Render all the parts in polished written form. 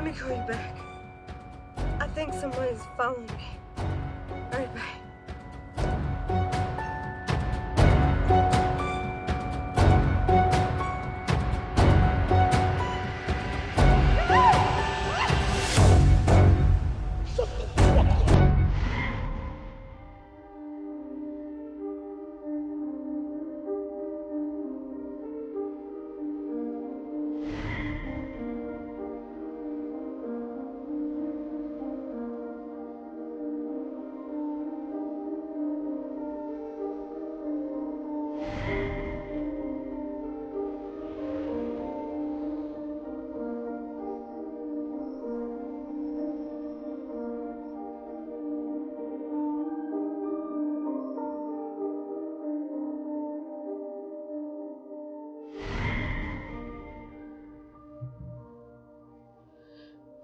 Let me call you back. I think someone is following me. Right back.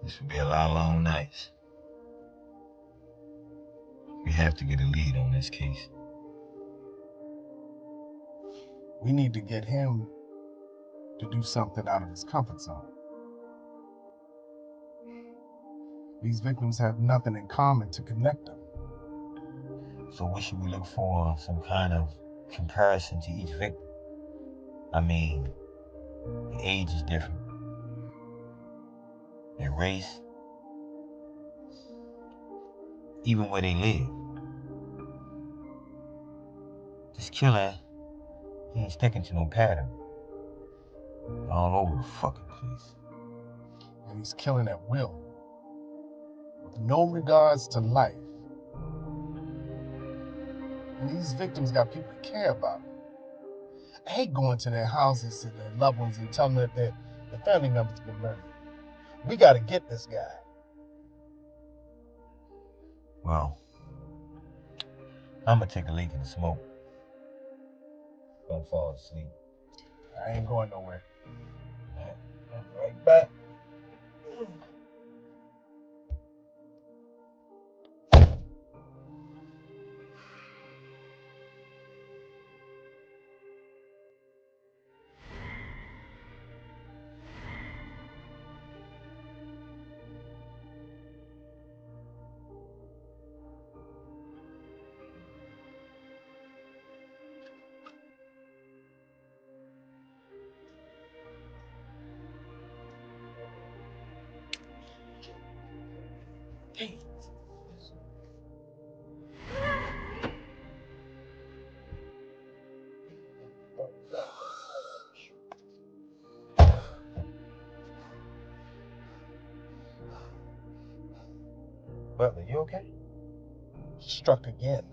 This will be a lot of long nights. We have to get a lead on this case. We need to get him to do something out of his comfort zone. These victims have nothing in common to connect them. So what should we look for? Some kind of comparison to each victim? I mean, the age is different. Their race, even where they live. This killer, he ain't sticking to no pattern. All over the fucking place. And he's killing at will, with no regards to life. And these victims got people to care about. I hate going to their houses and their loved ones and telling them that their family members been murdered. We gotta get this guy. Well, I'm gonna take a leak in the smoke. Gonna fall asleep. I ain't going nowhere. I'm right back. Butler, you okay? Struck again.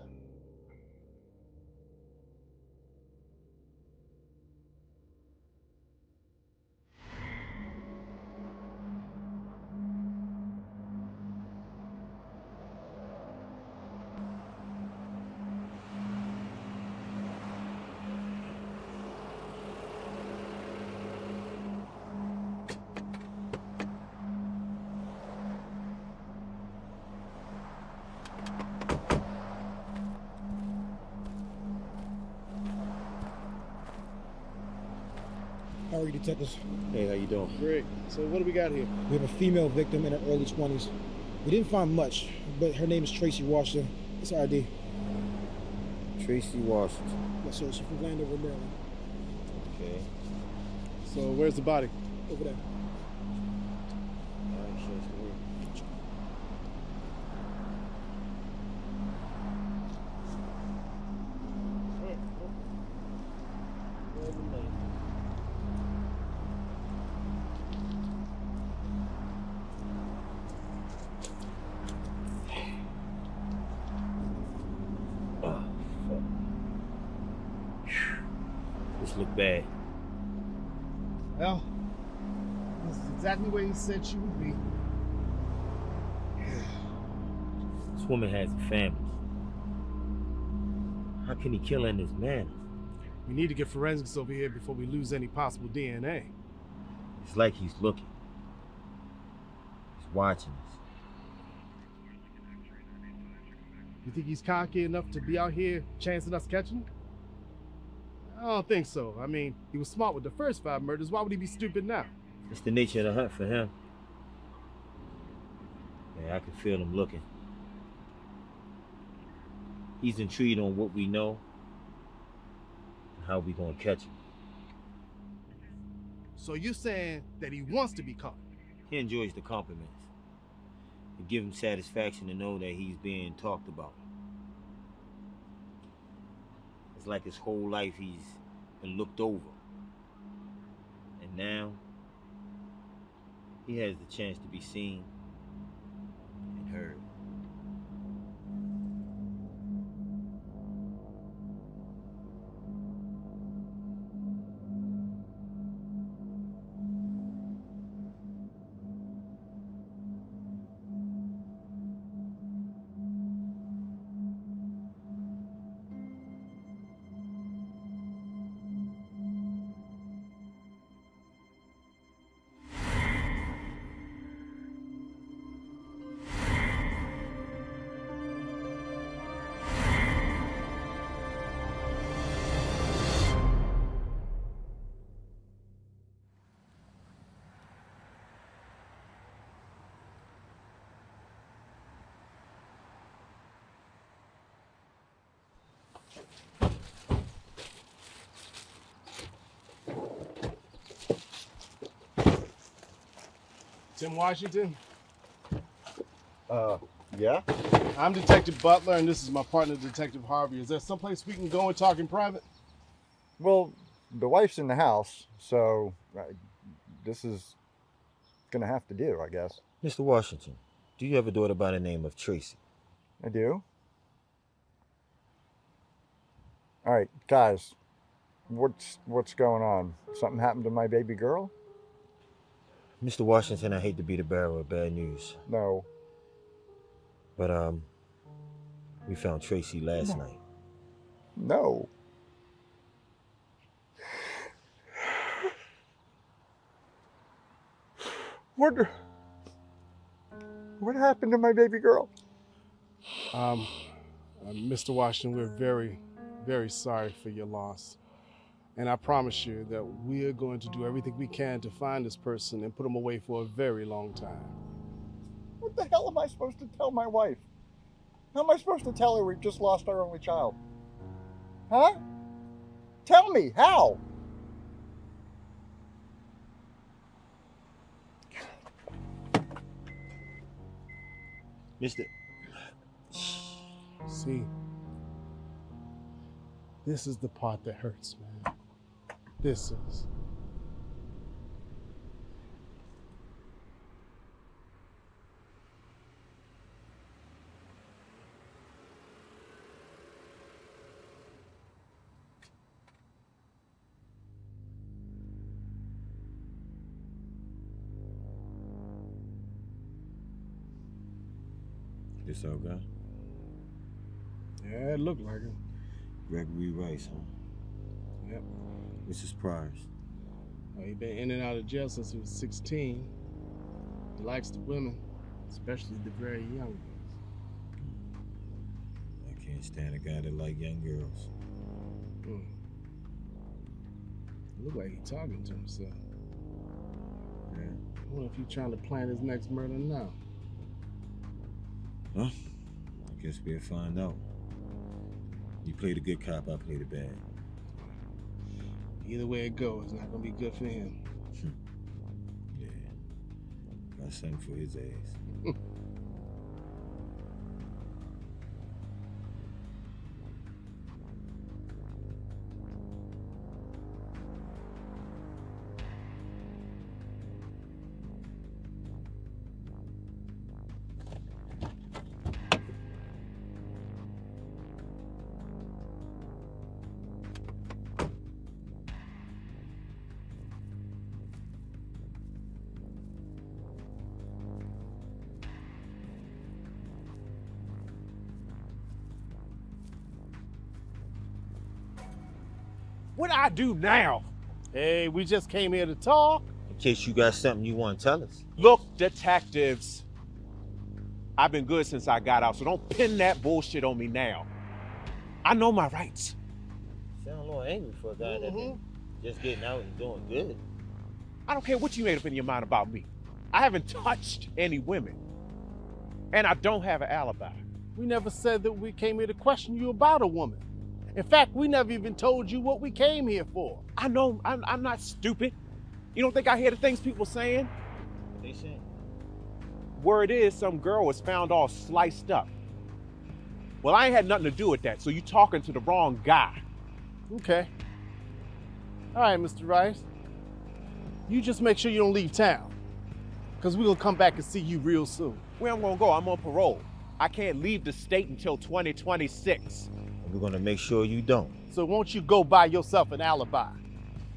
How are you, detectives? Hey, how you doing? Great. So what do we got here? We have a female victim in her early 20s. We didn't find much, but her name is Tracy Washington. It's her ID. Tracy Washington. Yes, sir. She's from Landover, Maryland. Okay. So where's the body? Over there. All right, show us the way. This look bad. Well, this is exactly where he said she would be. This woman has a family. How can he kill her in this manner? We need to get forensics over here before we lose any possible DNA. It's like he's looking. He's watching us. You think he's cocky enough to be out here chancing us catching him? I don't think so. I mean, he was smart with the first 5 murders. Why would he be stupid now? It's the nature of the hunt for him. Yeah, I can feel him looking. He's intrigued on what we know and how we gonna catch him. So you saying that he wants to be caught? He enjoys the compliments. It gives him satisfaction to know that he's being talked about. It's like his whole life he's been looked over. And now, he has the chance to be seen and heard. Tim Washington? Yeah? I'm Detective Butler, and this is my partner, Detective Harvey. Is there someplace we can go and talk in private? Well, the wife's in the house, so this is gonna have to do, I guess. Mr. Washington, do you have a daughter by the name of Tracy? I do. All right, guys, what's going on? Something happened to my baby girl? Mr. Washington, I hate to be the bearer of bad news, No. but we found Tracy last night. No. What happened to my baby girl? Mr. Washington, we're very, very sorry for your loss. And I promise you that we are going to do everything we can to find this person and put him away for a very long time. What the hell am I supposed to tell my wife? How am I supposed to tell her we've just lost our only child? Huh? Tell me, how? Mr. See, this is the part that hurts, man. This is. This our guy? Yeah, it looked like it. Gregory Rice, huh? Yep. Mrs. Priors. Well, he been in and out of jail since he was 16. He likes the women, especially the very young ones. I can't stand a guy that like young girls. Look like he's talking to himself. Yeah. I wonder if he's trying to plan his next murder now. Huh? I guess we'll find out. You played a good cop, I played a bad. Either way it goes, it's not gonna be good for him. Yeah. Got something for his ass. What I do now? Hey, we just came here to talk. In case you got something you want to tell us. Look, detectives, I've been good since I got out, so don't pin that bullshit on me now. I know my rights. Sound a little angry for a guy that been just getting out and doing good. I don't care what you made up in your mind about me. I haven't touched any women. And I don't have an alibi. We never said that we came here to question you about a woman. In fact, we never even told you what we came here for. I know, I'm not stupid. You don't think I hear the things people saying? What they saying? Word is some girl was found all sliced up. Well, I ain't had nothing to do with that, so you talking to the wrong guy. Okay. All right, Mr. Rice. You just make sure you don't leave town, because we're gonna come back and see you real soon. Where I'm gonna go? I'm on parole. I can't leave the state until 2026. And we're gonna make sure you don't. So won't you go buy yourself an alibi?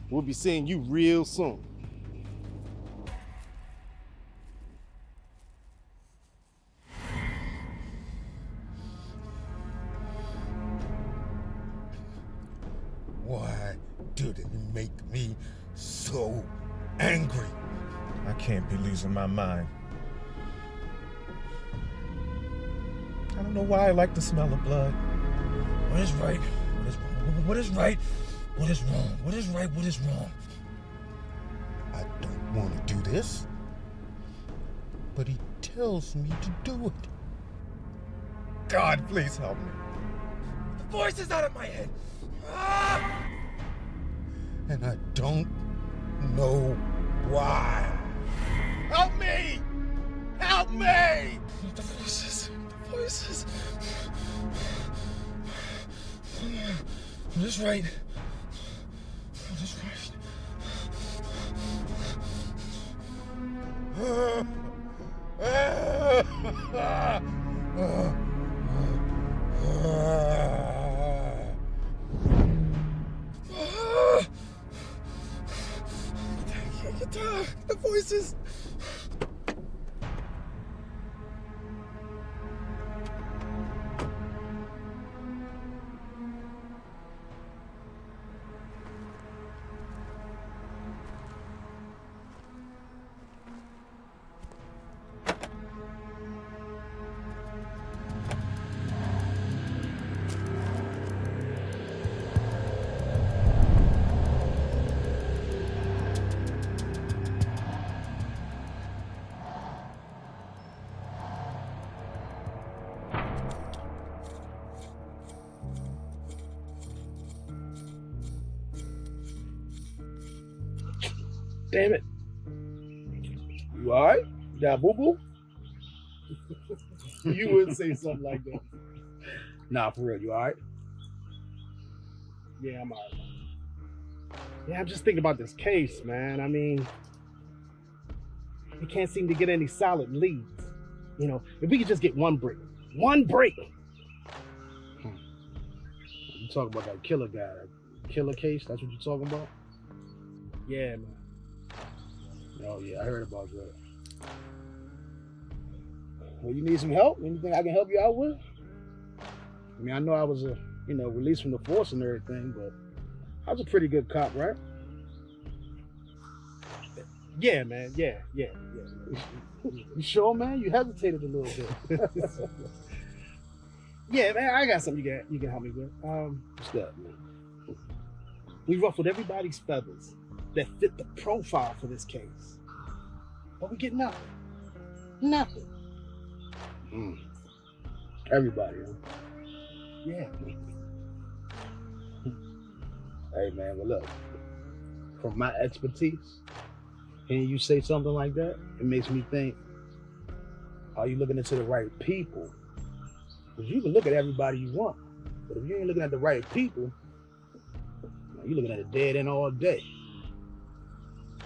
We'll be seeing you real soon. Why did it make me so angry? I can't be losing my mind. I don't know why I like the smell of blood. What is right? What is wrong? What is right? What is wrong? What is right? What is wrong? I don't want to do this, but he tells me to do it. God, please help me. The voice is out of my head. Ah! And I don't know why. Help me! Help me! The voices. The voices. What is right? What is the voices. Damn it. You all right? You got boo-boo? You wouldn't say something like that. Nah, for real, you all right? Yeah, I'm all right. Yeah, I'm just thinking about this case, man. I mean, we can't seem to get any solid leads. You know, if we could just get one break. One break! You talking about that killer guy, that killer case? That's what you're talking about? Yeah, man. Oh, yeah, I heard about that. Well, you need some help? Anything I can help you out with? I mean, I know I was, released from the force and everything, but I was a pretty good cop, right? Yeah, man. Yeah. You sure, man? You hesitated a little bit. Yeah, man, I got something you can help me with. What's that, man? We ruffled everybody's feathers that fit the profile for this case. But we get nothing. Nothing. Everybody, huh? Yeah. Hey, man, well, look. From my expertise, hearing you say something like that, it makes me think, are you looking into the right people? Because you can look at everybody you want, but if you ain't looking at the right people, you're looking at a dead end all day.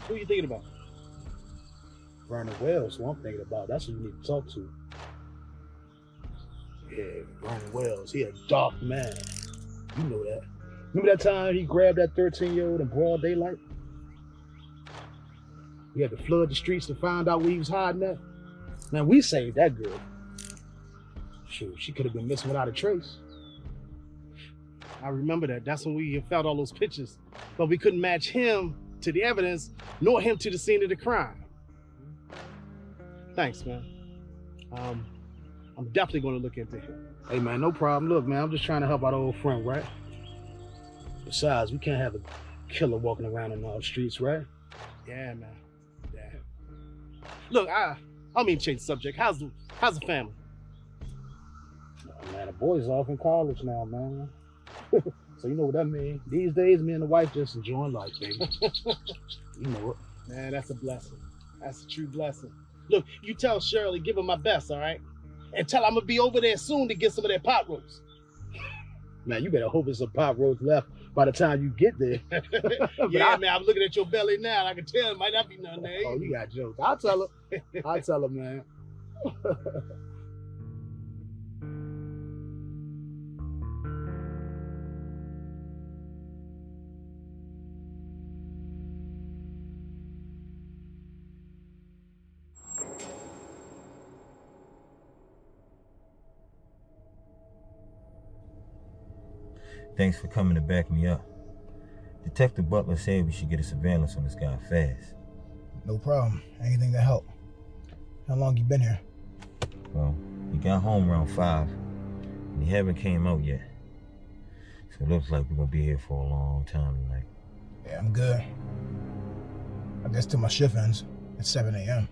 Who are you thinking about? Vernon Wells, who I'm thinking about. That's who you need to talk to. Yeah, Vernon Wells. He a dark man. You know that. Remember that time he grabbed that 13-year-old in broad daylight? We had to flood the streets to find out where he was hiding at. Now, we saved that girl. Shoot, she could have been missing without a trace. I remember that. That's when we found all those pictures. But we couldn't match him to the evidence, nor him to the scene of the crime. Thanks, man. I'm definitely going to look into him. Hey, man, no problem. Look, man, I'm just trying to help out our old friend, right? Besides, we can't have a killer walking around in our streets, right? Yeah, man. Yeah. Look, I don't mean to change the subject. How's the family? Oh, man, the boy's off in college now, man. So you know what that means. These days, me and the wife just enjoying life, baby. You know it. Man, that's a blessing. That's a true blessing. Look, you tell Shirley, give her my best, all right? And tell her I'm gonna be over there soon to get some of that pot roast. Man, you better hope there's some pot roast left by the time you get there. Yeah, man, I'm looking at your belly now, and I can tell it might not be nothing there. Oh, you got jokes. I'll tell her. I'll tell her, man. Thanks for coming to back me up. Detective Butler said we should get a surveillance on this guy fast. No problem. Anything to help. How long you been here? Well, he got home around 5, and he haven't came out yet. So it looks like we're gonna be here for a long time tonight. Yeah, I'm good. I guess till my shift ends at 7 a.m.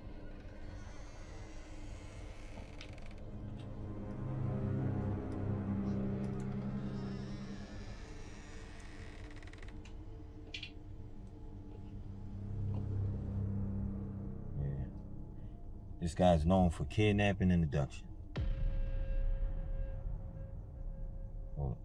This guy's known for kidnapping and abduction. Hold on.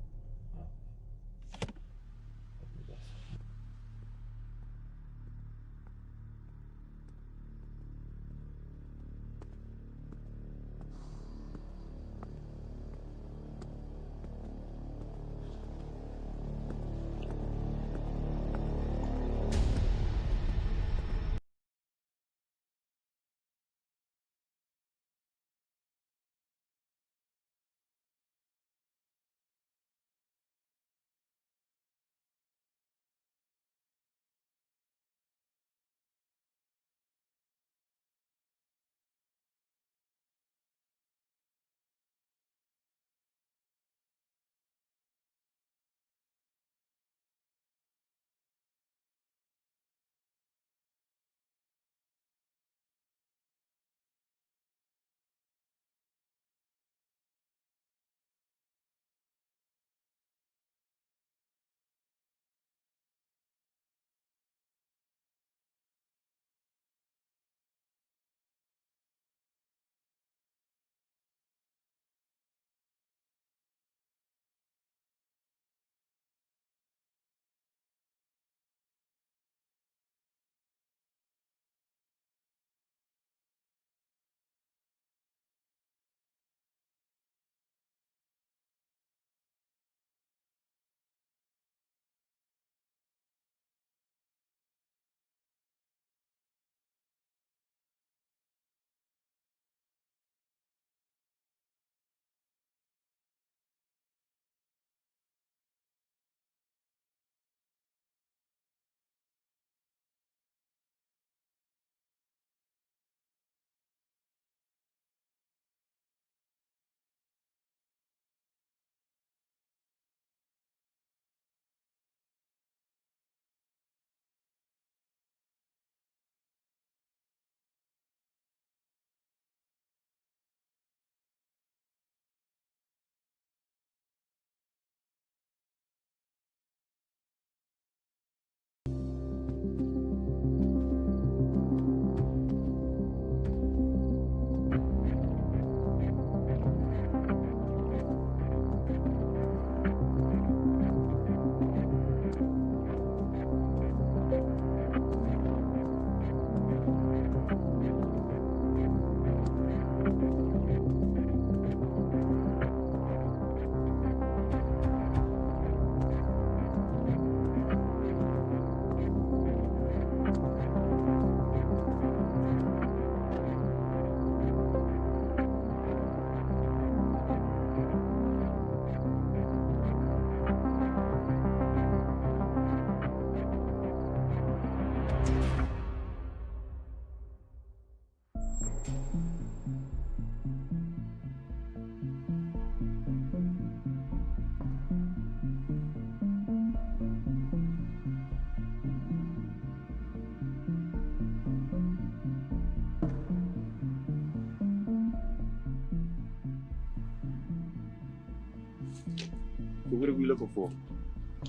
So what are we looking for?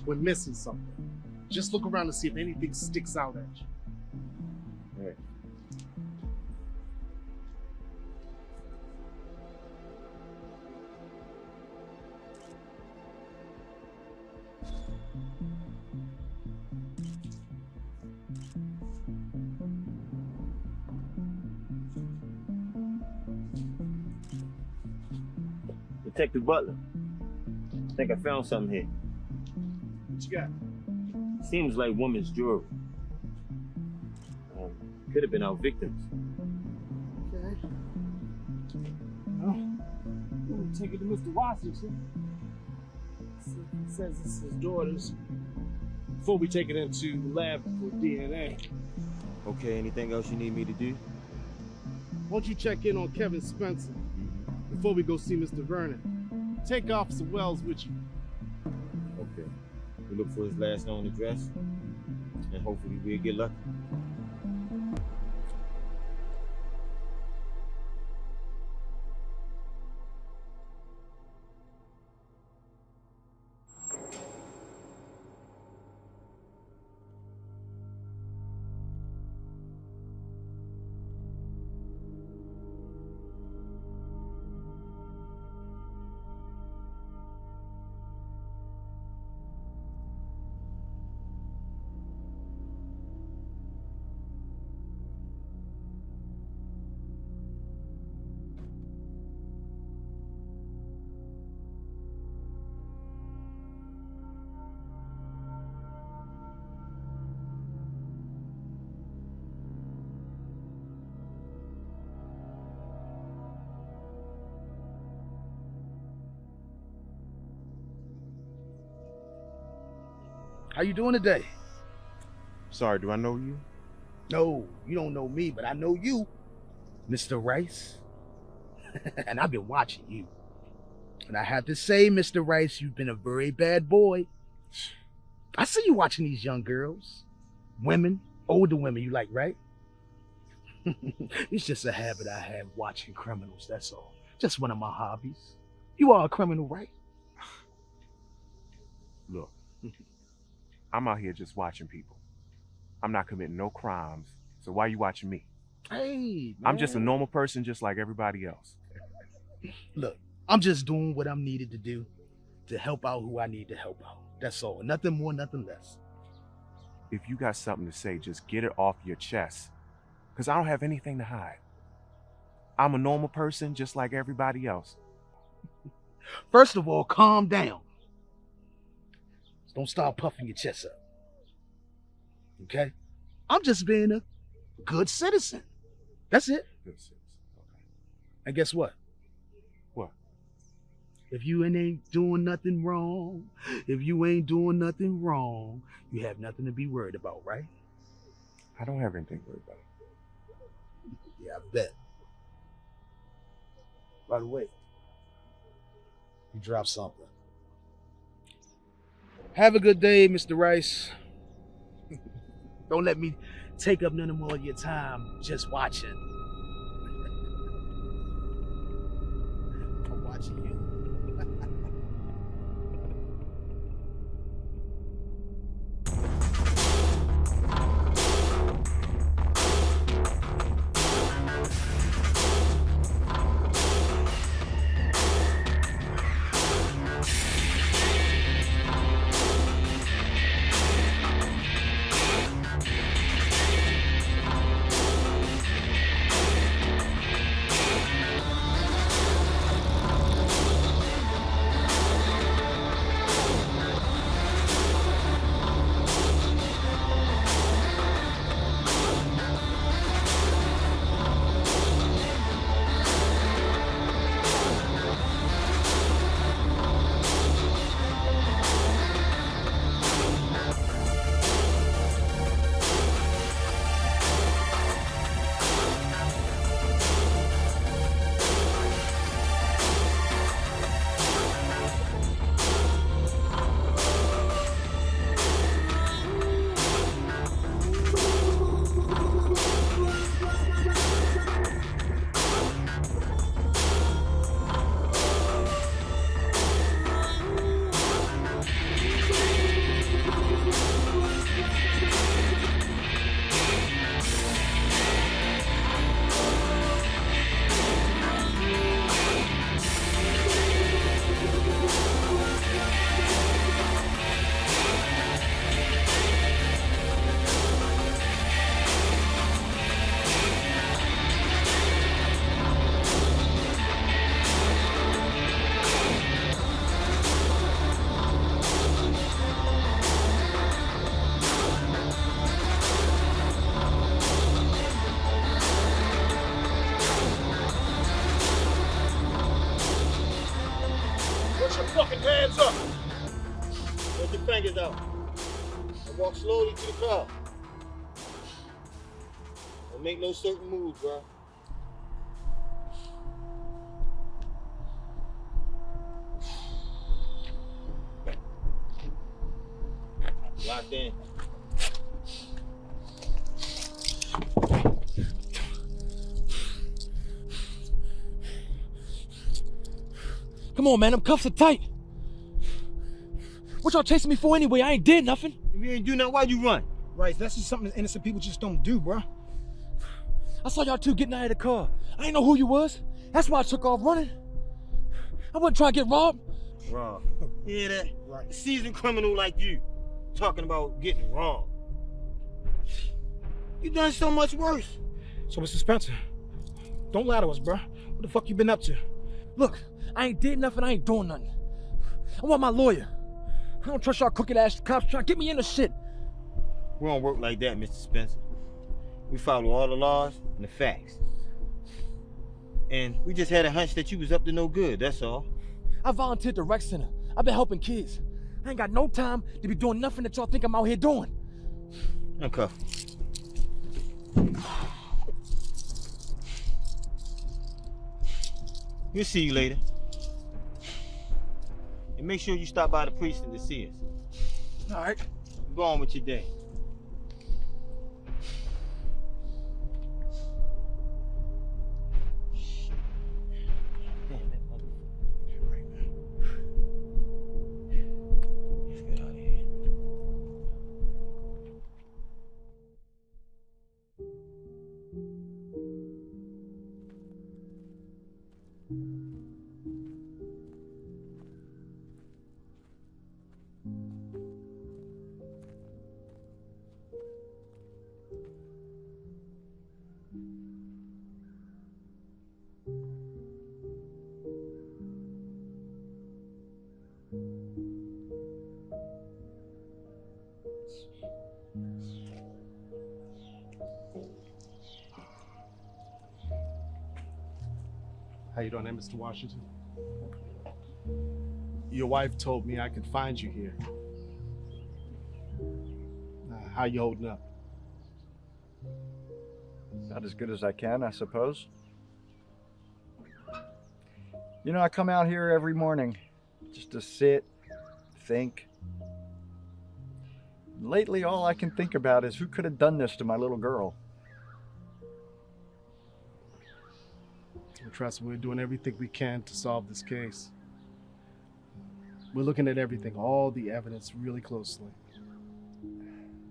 We're missing something. Just look around to see if anything sticks out at you. All right. Detective Butler, I think I found something here. What you got? Seems like woman's jewelry. Could have been our victims. Okay. Well, we'll take it to Mr. Washington. See if he says it's his daughter's. Before we take it into the lab for DNA. Okay, anything else you need me to do? Won't you check in on Kevin Spencer before we go see Mr. Vernon? Take Officer Wells with you. Okay. We look for his last known address, and hopefully we'll get lucky. How you doing today? Sorry, do I know you? No, you don't know me, but I know you, Mr. Rice. And I've been watching you. And I have to say, Mr. Rice, you've been a very bad boy. I see you watching these young girls. Women, older women you like, right? It's just a habit I have watching criminals, that's all. Just one of my hobbies. You are a criminal, right? Look, I'm out here just watching people. I'm not committing no crimes, so why are you watching me? Hey, man. I'm just a normal person just like everybody else. Look, I'm just doing what I'm needed to do to help out who I need to help out. That's all. Nothing more, nothing less. If you got something to say, just get it off your chest, because I don't have anything to hide. I'm a normal person just like everybody else. First of all, calm down. Don't start puffing your chest up. Okay? I'm just being a good citizen. That's it. Good citizen. Okay. And guess what? What? If you ain't doing nothing wrong, you have nothing to be worried about, right? I don't have anything to worry about. Yeah, I bet. By the way, you dropped something. Have a good day, Mr. Rice. Don't let me take up none more of your time just watching. I'm watching you. your fucking hands up! Put your fingers out. And walk slowly to the car. Don't make no certain moves, bro. Locked in. Come on, man, them cuffs are tight. What y'all chasing me for anyway? I ain't did nothing. If you ain't do nothing, why'd you run? Right, that's just something that innocent people just don't do, bruh. I saw y'all two getting out of the car. I ain't know who you was. That's why I took off running. I wasn't trying to get robbed. Rob. You hear that? Right. A seasoned criminal like you talking about getting robbed. You done so much worse. So, Mr. Spencer, don't lie to us, bruh. What the fuck you been up to? Look, I ain't did nothing, I ain't doing nothing. I want my lawyer. I don't trust y'all crooked ass cops trying to get me into shit. We don't work like that, Mr. Spencer. We follow all the laws and the facts. And we just had a hunch that you was up to no good, that's all. I volunteered at the rec center. I've been helping kids. I ain't got no time to be doing nothing that y'all think I'm out here doing. Uncuff. We'll see you later. And make sure you stop by the precinct to see us. All right. Go on with your day. Damn, that motherfucker. Right, man. Let's get out of here. How you doing there, Mr. Washington? Your wife told me I could find you here. How you holding up? Not as good as I can, I suppose. You know, I come out here every morning just to sit, think. Lately, all I can think about is who could have done this to my little girl. Trust me, we're doing everything we can to solve this case. We're looking at everything, all the evidence really closely.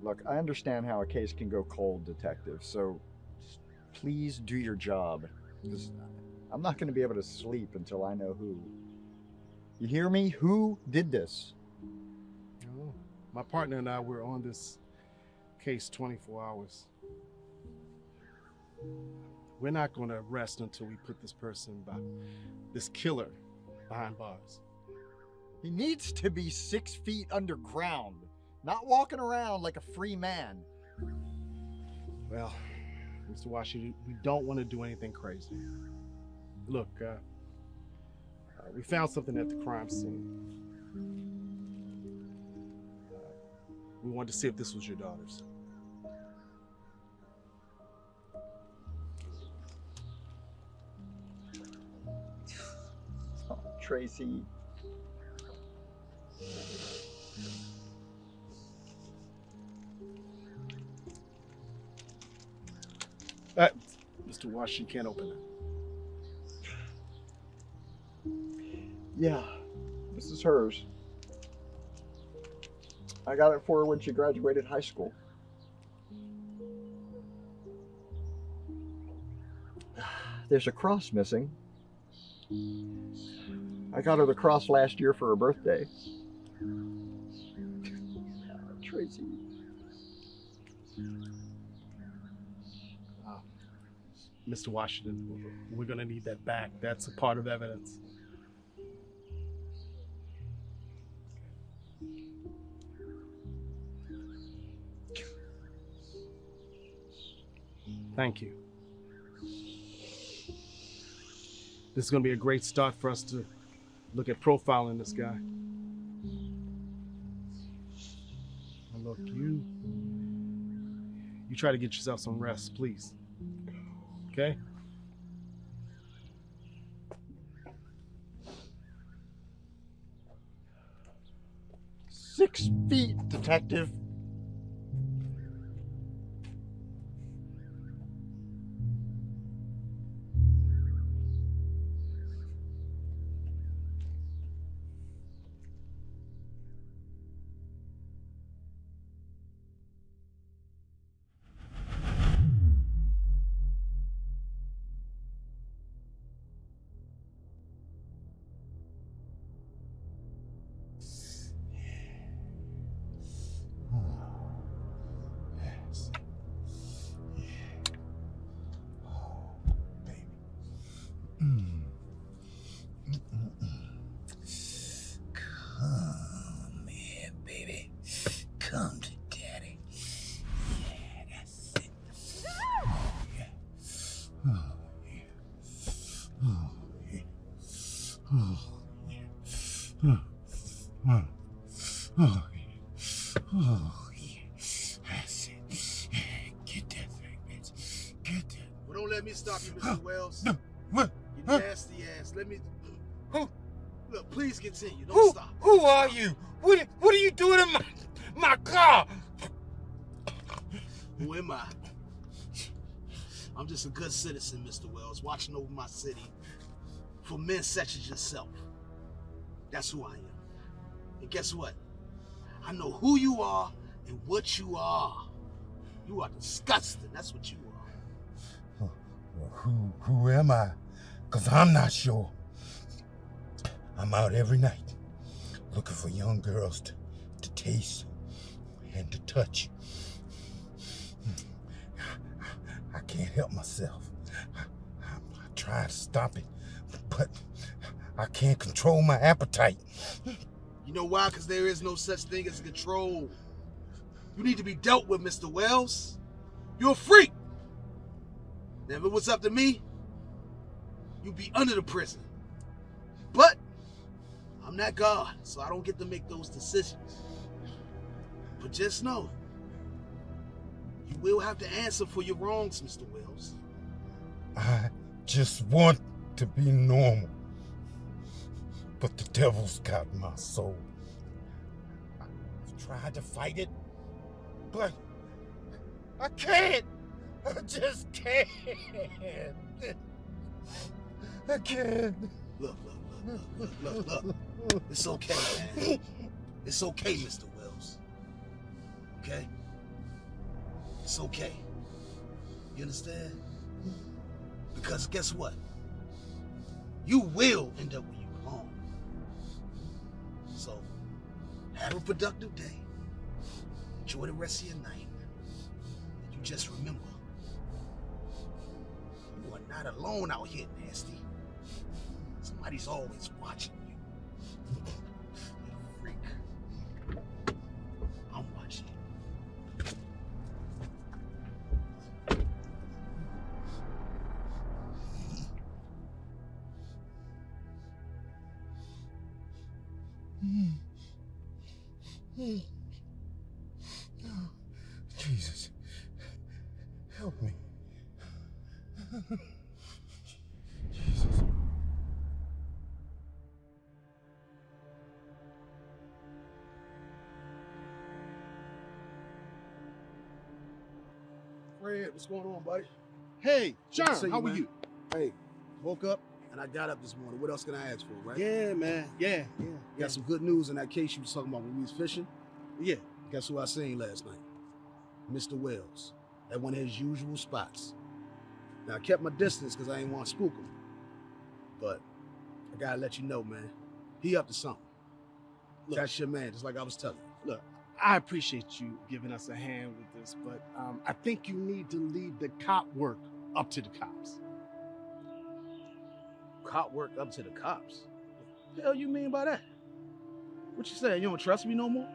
Look, I understand how a case can go cold, detective, so just please do your job. Because I'm not going to be able to sleep until I know who. You hear me? Who did this? Oh, my partner and I were on this case 24 hours. We're not going to rest until we put this killer behind bars. He needs to be 6 feet underground, not walking around like a free man. Well, Mr. Washington, we don't want to do anything crazy. Look, we found something at the crime scene. We wanted to see if this was your daughter's. Oh, Tracy. Mr. Wash, you can't open it. Yeah, this is hers. I got it for her when she graduated high school. There's a cross missing. I got her the cross last year for her birthday. Tracy. Mr. Washington, we're going to need that back. That's a part of evidence. Thank you. This is going to be a great start for us to look at profiling this guy. Now look, you try to get yourself some rest, please. Okay? 6 feet, detective. Come here, baby. Come to daddy. Yeah, that's it. Oh, yeah. Oh, yeah. Oh, yeah. Oh, yeah. Oh, yeah. Oh, yeah. That's it. Get that thing, bitch. Get that. Well, don't let me stop you, Mr. Wells. What? You nasty ass. Let me. Who? Look, please continue. Don't stop. Who are you? What are you doing in my car? Who am I? I'm just a good citizen, Mr. Wells, watching over my city for men such as yourself. That's who I am. And guess what? I know who you are and what you are. You are disgusting. That's what you are. Well, who am I? Because I'm not sure. I'm out every night looking for young girls to taste and to touch. I can't help myself. I try to stop it, but I can't control my appetite. You know why? Because there is no such thing as control. You need to be dealt with, Mr. Wells. You're a freak. Now, if it was up to me, you'd be under the prison. But I'm not God, so I don't get to make those decisions. But just know, you will have to answer for your wrongs, Mr. Wells. I just want to be normal. But the devil's got my soul. I've tried to fight it, but I can't. I just can't. I can't. Look. It's okay, man. It's okay, Mr. Wells. Okay? It's okay. You understand? Because guess what? You will end up where you belong. So, have a productive day. Enjoy the rest of your night. And you just remember, you are not alone out here, nasty. Somebody's always watching you. You freak. I'm watching you. Jesus, help me. Jesus. Fred, what's going on, buddy? Hey, John, See how are man. you? Hey, Woke up? and I got up this morning. What else can I ask for, right? Yeah, man. Yeah. Got some good news in that case you was talking about when we was fishing. Yeah. Guess who I seen last night? Mr. Wells, at one of his usual spots. Now, I kept my distance because I ain't want to spook him. But I gotta let you know, man, he up to something. Look. That's your man, just like I was telling you. Look, I appreciate you giving us a hand with this, but I think you need to leave the cop work up to the cops. Cop work up to the cops? What the hell you mean by that? What you saying, you don't trust me no more?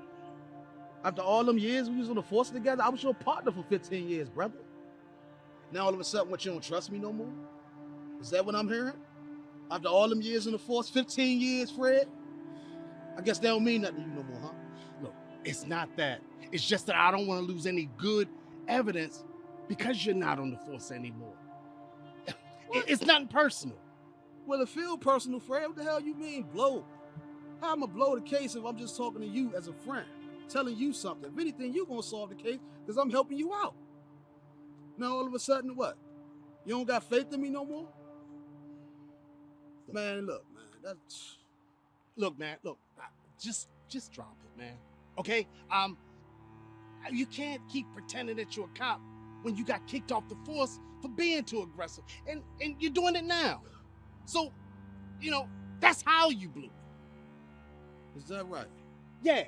After all them years we was on the force together, I was your partner for 15 years, brother. Now all of a sudden, what, you don't trust me no more? Is that what I'm hearing? After all them years in the force, 15 years, Fred? I guess that don't mean nothing to you no more, huh? Look, it's not that. It's just that I don't want to lose any good evidence because you're not on the force anymore. It's nothing personal. Well, it feel personal, Fred. What the hell you mean, blow? How I'ma blow the case if I'm just talking to you as a friend, telling you something? If anything, you gonna solve the case because I'm helping you out. Now all of a sudden, what? You don't got faith in me no more? Man, look, man, that's... Look, man, look, just drop it, man. Okay? You can't keep pretending that you're a cop when you got kicked off the force for being too aggressive. And you're doing it now. So, that's how you blew. Is that right? Yeah,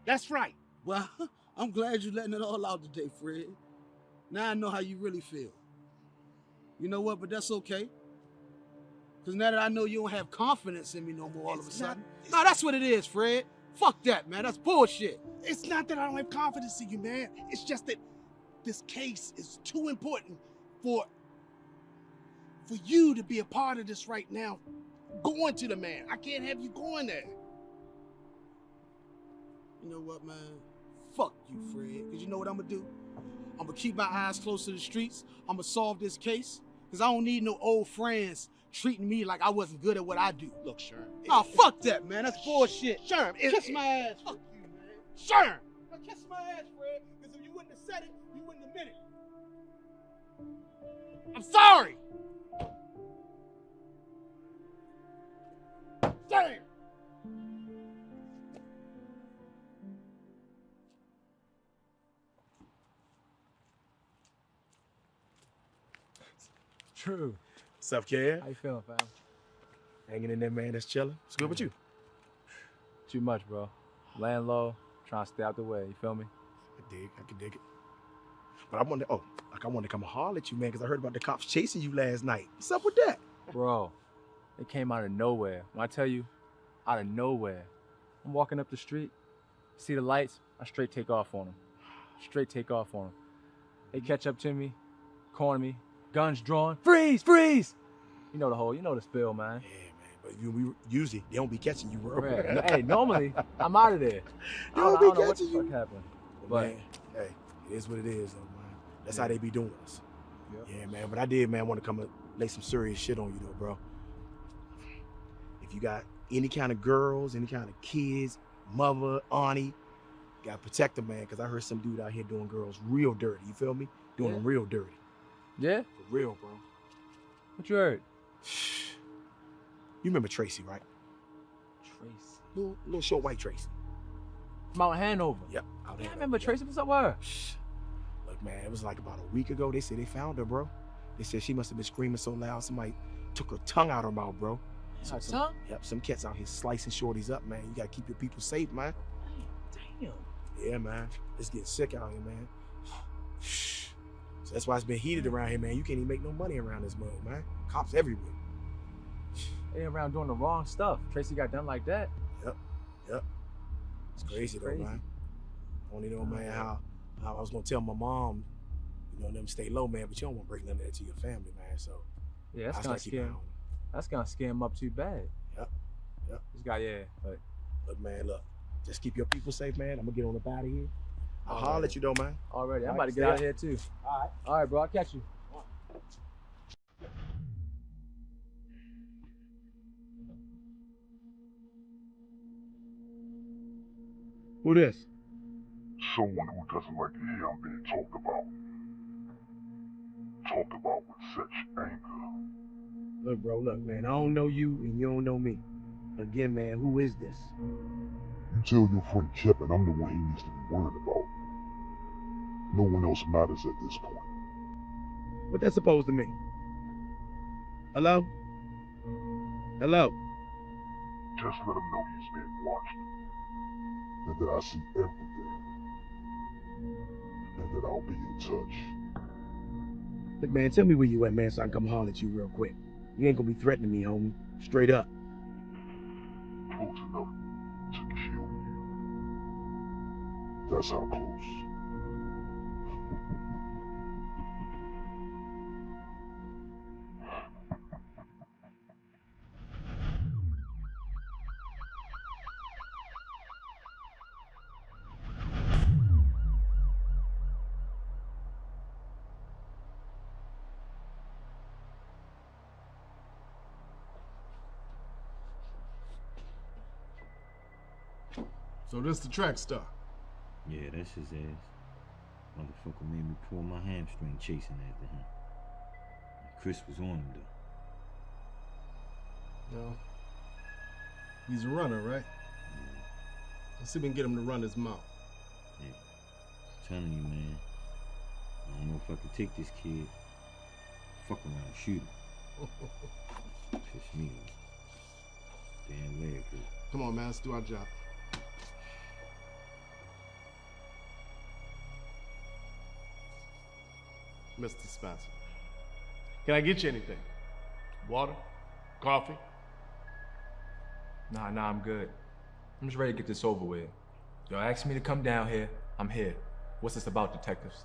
that's right. Well, I'm glad you're letting it all out today, Fred. Now I know how you really feel. You know what? But that's okay. Because now that I know you don't have confidence in me no more all of a sudden. No, that's what it is, Fred. Fuck that, man. That's bullshit. It's not that I don't have confidence in you, man. It's just that this case is too important for you to be a part of this right now. Going to the man. I can't have you going there. You know what, man? Fuck you, Fred. Because you know what I'm going to do? I'm going to keep my eyes close to the streets. I'm going to solve this case. Because I don't need no old friends treating me like I wasn't good at what I do. Look, Sherm. Nah, fuck that, man. That's bullshit. Sherm, kiss my ass. Fuck you, man. Sherm! Now kiss my ass, Fred. Because if you wouldn't have said it, you wouldn't have meant it. I'm sorry! Damn! True. What's up, kid? How you feeling, fam? Hanging in there, man. That's chilling. What's good with you? Too much, bro. Laying low, trying to stay out the way. You feel me? I can dig it. But I wanted to come and holler at you, man, because I heard about the cops chasing you last night. What's up with that? Bro, it came out of nowhere. When I tell you, out of nowhere. I'm walking up the street, see the lights, I straight take off on them. Straight take off on them. They catch up to me, corner me, guns drawn. Freeze! Freeze! You know the spill, man. Yeah, man. But usually, they don't be catching you, bro. Right. Hey, normally, I'm out of there. They don't be I don't know what the catching you. fuck happened. But, man, hey, it is what it is, though, man. That's how they be doing us. Yep. Yeah, man. But I did, man, want to come and lay some serious shit on you, though, bro. If you got any kind of girls, any kind of kids, mother, auntie, you gotta protect them, man, because I heard some dude out here doing girls real dirty. You feel me? Doing them real dirty. Yeah? For real, bro. What you heard? You remember Tracy, right? Tracy. Little short white Tracy. Mount Hanover. Yep. Yeah, I remember Tracy. What's up with her? Look, man, it was like about a week ago. They said they found her, bro. They said she must have been screaming so loud somebody took her tongue out her mouth, bro. Her tongue? Yep, some cats out here slicing shorties up, man. You gotta keep your people safe, man. Damn. Yeah, man. It's getting sick out here, man. So that's why it's been heated around here, man. You can't even make no money around this mug, man. Cops everywhere. They around doing the wrong stuff. Tracy got done like that. Yep. It's crazy though, man. Only know, man, how I was gonna tell my mom, them stay low, man, but you don't want to break none of that to your family, man. So yeah, that's gonna scare him. That's gonna scare him up too bad. Yep. This guy, yeah. But look, man, just keep your people safe, man. I'm gonna get on up out of here. I'll holler at you though, man. Already, I'm about to get out of here too. All right, bro. I'll catch you. Who this? Someone who doesn't like to hear I'm being talked about. Talked about with such anger. Look, bro, man, I don't know you and you don't know me. Again, man, who is this? You tell your friend Chapman I'm the one he needs to be worried about. No one else matters at this point. What that supposed to mean? Hello? Just let him know he's being watched. And that I see everything. And that I'll be in touch. Look, man, tell me where you at, man, so I can come holler at you real quick. You ain't gonna be threatening me, homie. Straight up. Close enough to kill you. That's how close. So this the track star? Yeah, that's his ass. Motherfucker made me pull my hamstring chasing after him. Chris was on him, though. No. He's a runner, right? Yeah. Let's see if we can get him to run his mouth. Yeah. I'm telling you, man. I don't know if I can take this kid. Fuck around and shoot him. Piss me off. Damn leg hurt. Come on, man, let's do our job. Mr. Spencer, can I get you anything? Water? Coffee? Nah, I'm good. I'm just ready to get this over with. Y'all asked me to come down here, I'm here. What's this about, detectives?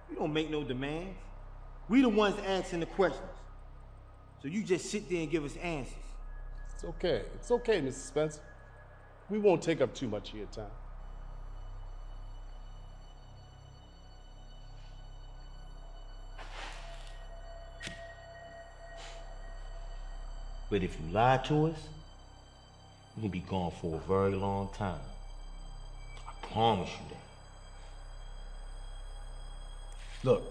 We don't make no demands. We the ones asking the questions. So you just sit there and give us answers. It's okay, Mr. Spencer. We won't take up too much of your time. But if you lie to us, we're gonna be gone for a very long time. I promise you that. Look,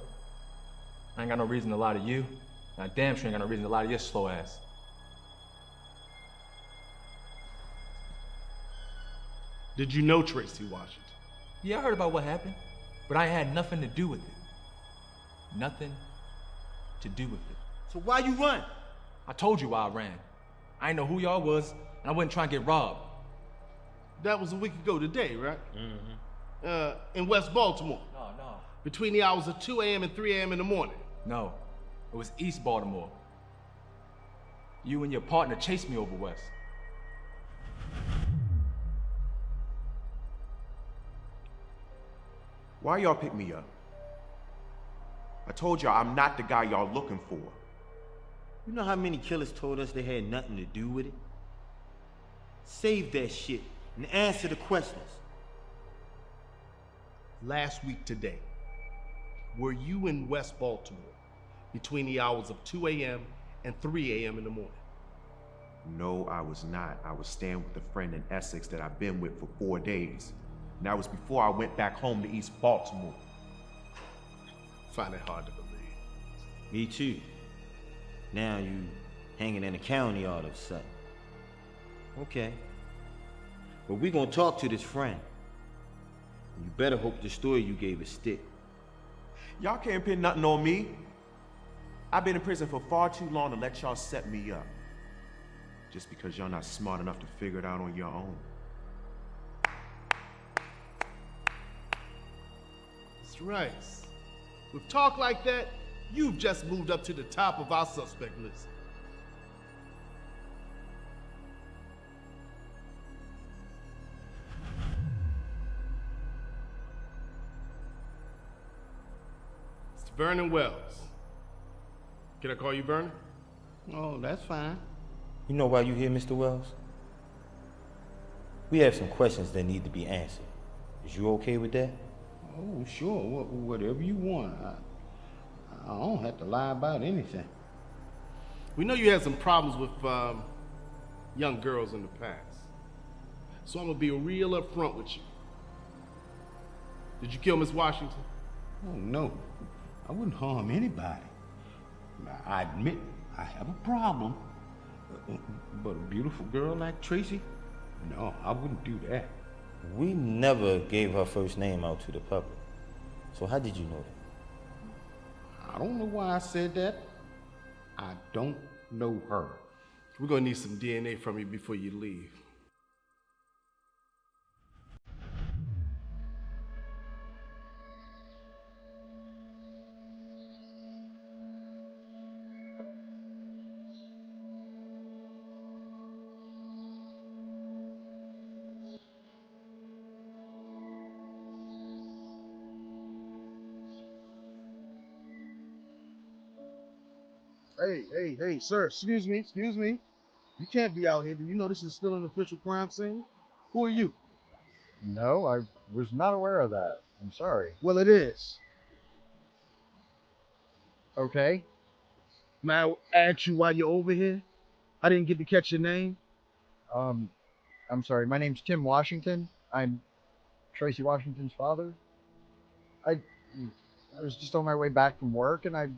I ain't got no reason to lie to you, and I damn sure ain't got no reason to lie to your slow ass. Did you know Tracy Washington? Yeah, I heard about what happened, but I ain't had nothing to do with it. Nothing to do with it. So why you run? I told you why I ran. I didn't know who y'all was, and I wasn't trying to get robbed. That was a week ago today, right? Mm-hmm. In West Baltimore. No. Between the hours of 2 a.m. and 3 a.m. in the morning. No, it was East Baltimore. You and your partner chased me over west. Why y'all pick me up? I told y'all I'm not the guy y'all looking for. You know how many killers told us they had nothing to do with it? Save that shit and answer the questions. Last week today, were you in West Baltimore between the hours of 2 a.m. and 3 a.m. in the morning? No, I was not. I was staying with a friend in Essex that I've been with for 4 days. And that was before I went back home to East Baltimore. Find it hard to believe. Me too. Now you hanging in the county all of a sudden. Okay. But we gonna talk to this friend. You better hope the story you gave is stick. Y'all can't pin nothing on me. I've been in prison for far too long to let y'all set me up. Just because y'all not smart enough to figure it out on your own. Mr. Rice, with talk like that, you've just moved up to the top of our suspect list. Mr. Vernon Wells. Can I call you Vernon? Oh, that's fine. You know why you here, Mr. Wells? We have some questions that need to be answered. Is you okay with that? Oh, sure. Whatever you want. I don't have to lie about anything. We know you had some problems with young girls in the past. So I'm gonna be real upfront with you. Did you kill Miss Washington? Oh, no. I wouldn't harm anybody. I admit I have a problem. But a beautiful girl like Tracy? No, I wouldn't do that. We never gave her first name out to the public. So how did you know that? I don't know why I said that. I don't know her. We're gonna need some DNA from you before you leave. Hey, sir, excuse me. You can't be out here. Do you know this is still an official crime scene? Who are you? No, I was not aware of that. I'm sorry. Well, it is. Okay. May I ask you why you're over here? I didn't get to catch your name. I'm sorry. My name's Tim Washington. I'm Tracy Washington's father. I was just on my way back from work, and I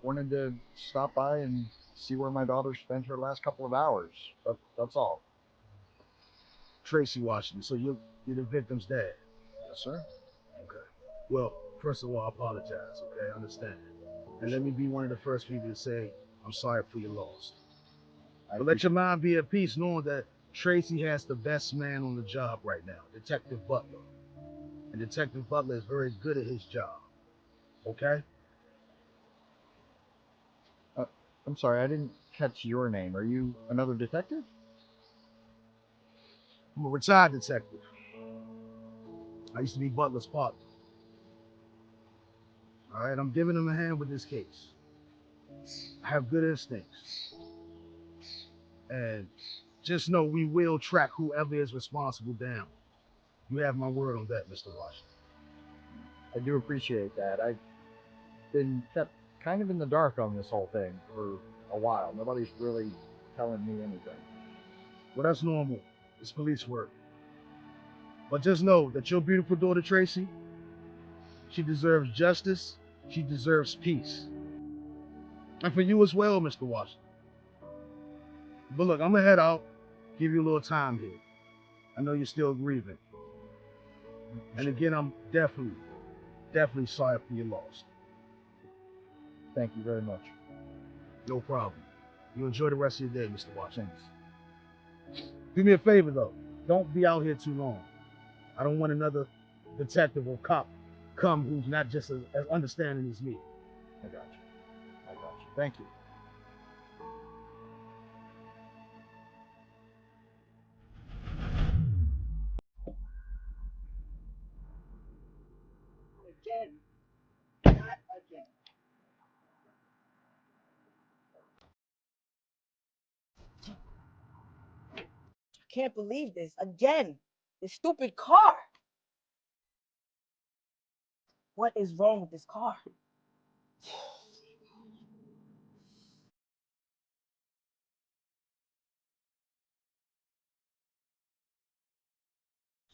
wanted to stop by and see where my daughter spent her last couple of hours. That's all. Tracy Washington, so you're the victim's dad? Yes, sir. Okay. Well, first of all, I apologize, okay? I understand. And let me be one of the first people to say, I'm sorry for your loss. But let your mind be at peace knowing that Tracy has the best man on the job right now, Detective Butler. And Detective Butler is very good at his job, okay? I'm sorry, I didn't catch your name. Are you another detective? I'm a retired detective. I used to be Butler's partner. All right, I'm giving him a hand with this case. I have good instincts. And just know we will track whoever is responsible down. You have my word on that, Mr. Washington. I do appreciate that. I've been kept kind of in the dark on this whole thing for a while. Nobody's really telling me anything. Well, that's normal. It's police work. But just know that your beautiful daughter, Tracy, she deserves justice. She deserves peace. And for you as well, Mr. Washington. But look, I'm gonna head out, give you a little time here. I know you're still grieving. And again, I'm definitely sorry for your loss. Thank you very much. No problem. You enjoy the rest of your day, Mr. Washington. Do me a favor, though. Don't be out here too long. I don't want another detective or cop come who's not just as understanding as me. I got you. Thank you. I can't believe this. Again, this stupid car. What is wrong with this car?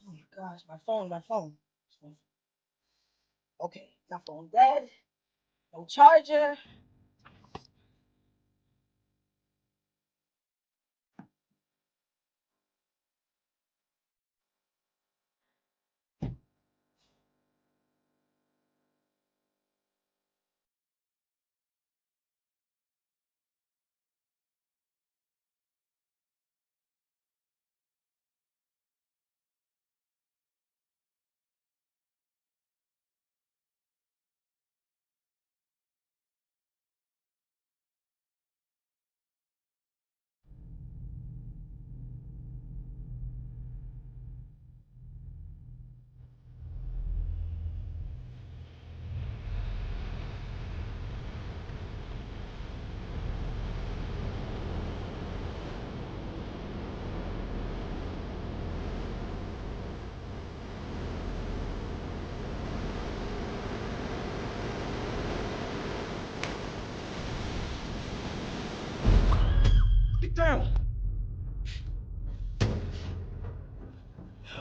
Oh my gosh, my phone. Okay, my phone dead. No charger. Get down!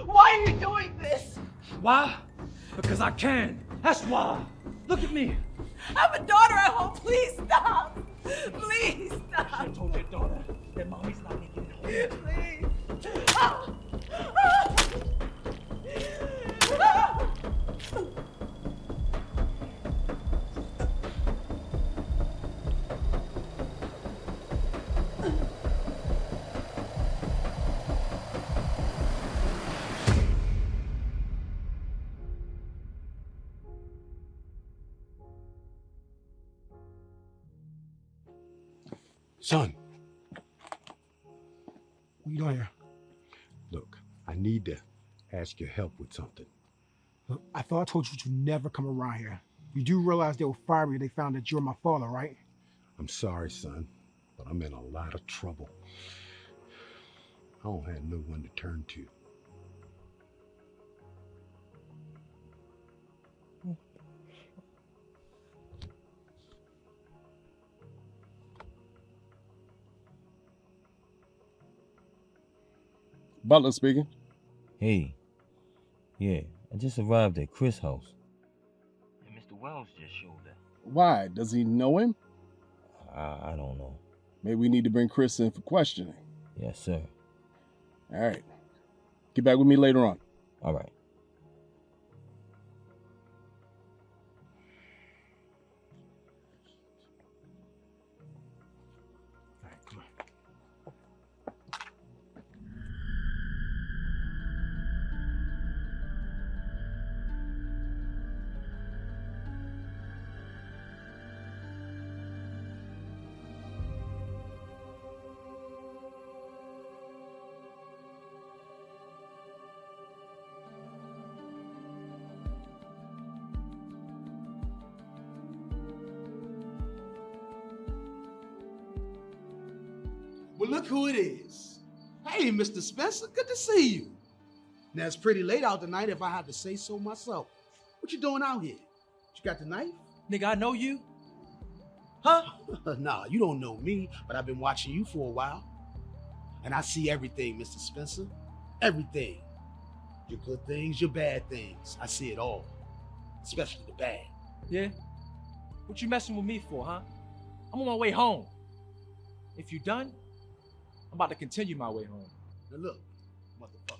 Why are you doing this? Why? Because I can. That's why. Look at me. I have a daughter at home. Please stop. Please stop. I told your daughter that mommy's not making it home. Please. Ah! Ah! Ah! Son, What you doing here? look, I need to ask your help with something. Look, I thought I told you to never come around here. You do realize they will fire me if they found that you're my father, right? I'm sorry, son, but I'm in a lot of trouble. I don't have no one to turn to. Butler speaking. Hey, Yeah, I just arrived at Chris' house. And Mr. Wells just showed up. Why? Does he know him? I don't know. Maybe we need to bring Chris in for questioning. Yes, sir. All right. Get back with me later on. All right. Well, look who it is. Hey, Mr. Spencer, good to see you. Now, it's pretty late out tonight if I had to say so myself. What you doing out here? You got the knife? Nigga, I know you. Huh? Nah, you don't know me, but I've been watching you for a while. And I see everything, Mr. Spencer. Everything. Your good things, your bad things. I see it all. Especially the bad. Yeah? What you messing with me for, huh? I'm on my way home. If you done, I'm about to continue my way home. Now look, motherfucker,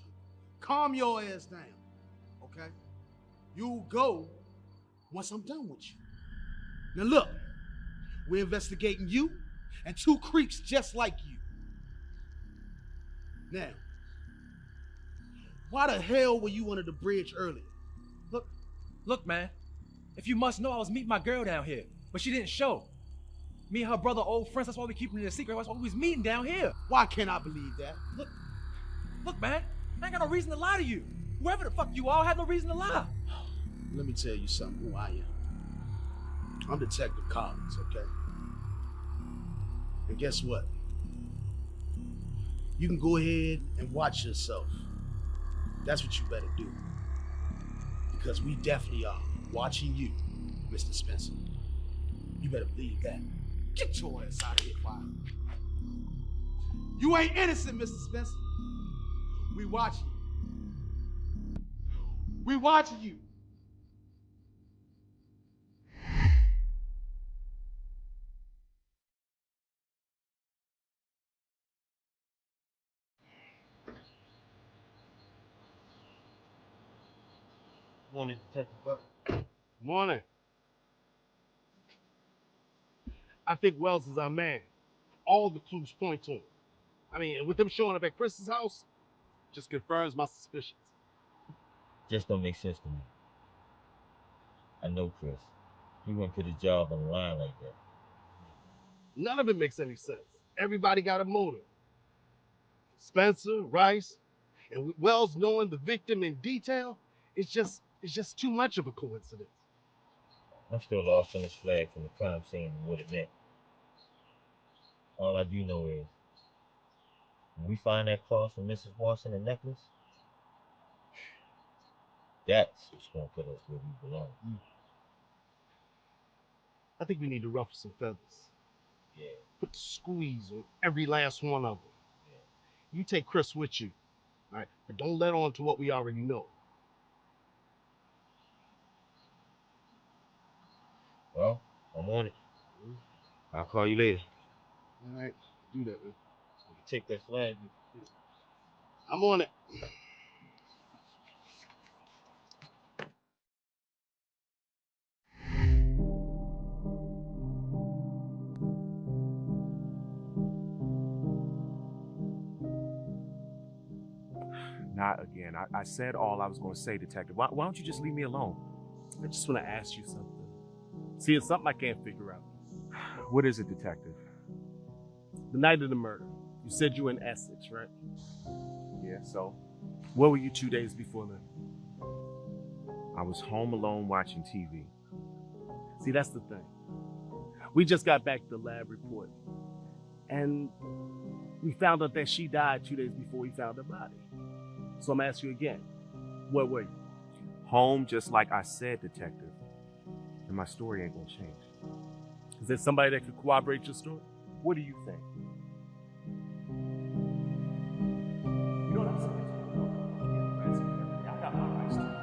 calm your ass down, okay? You'll go once I'm done with you. Now look, we're investigating you and two creeps just like you. Now, why the hell were you under the bridge earlier? Look, man, if you must know, I was meeting my girl down here, but she didn't show. Me and her brother old friends, that's why we keeping it a secret. That's why we was meeting down here. Why can't I believe that? Look, man, I ain't got no reason to lie to you. Whoever the fuck you are, I have no reason to lie. Let me tell you something who I am. I'm Detective Collins, okay? And guess what? You can go ahead and watch yourself. That's what you better do. Because we definitely are watching you, Mr. Spencer. You better believe that. Get your ass out of here, fire. You ain't innocent, Mr. Spencer. We watching you. We watching you. Morning, Detective Buck. Morning. I think Wells is our man. All the clues point to him. I mean, with him showing up at Chris's house, just confirms my suspicions. Just don't make sense to me. I know Chris. He wouldn't put his job on the line like that. None of it makes any sense. Everybody got a motive. Spencer, Rice, and Wells knowing the victim in detail, it's just too much of a coincidence. I'm still lost on this flag from the crime scene and what it meant. All I do know is, when we find that cross from Mrs. Washington necklace, that's what's going to put us where we belong. I think we need to ruffle some feathers. Yeah. Put the squeeze on every last one of them. Yeah. You take Chris with you, all right? But don't let on to what we already know. Well, I'm on it. I'll call you later. All right, do that, man. Take that flag. I'm on it. Not again. I said all I was going to say, Detective. Why don't you just leave me alone? I just want to ask you something. See, it's something I can't figure out. What is it, Detective? The night of the murder, you said you were in Essex, right? Yeah, so? Where were you 2 days before then? I was home alone watching TV. See, that's the thing. We just got back the lab report, and we found out that she died 2 days before we found her body. So I'm asking you again, where were you? Home, just like I said, Detective. And my story ain't gonna change. Is there somebody that could corroborate your story? What do you think? You know what I'm saying? I got my rights too.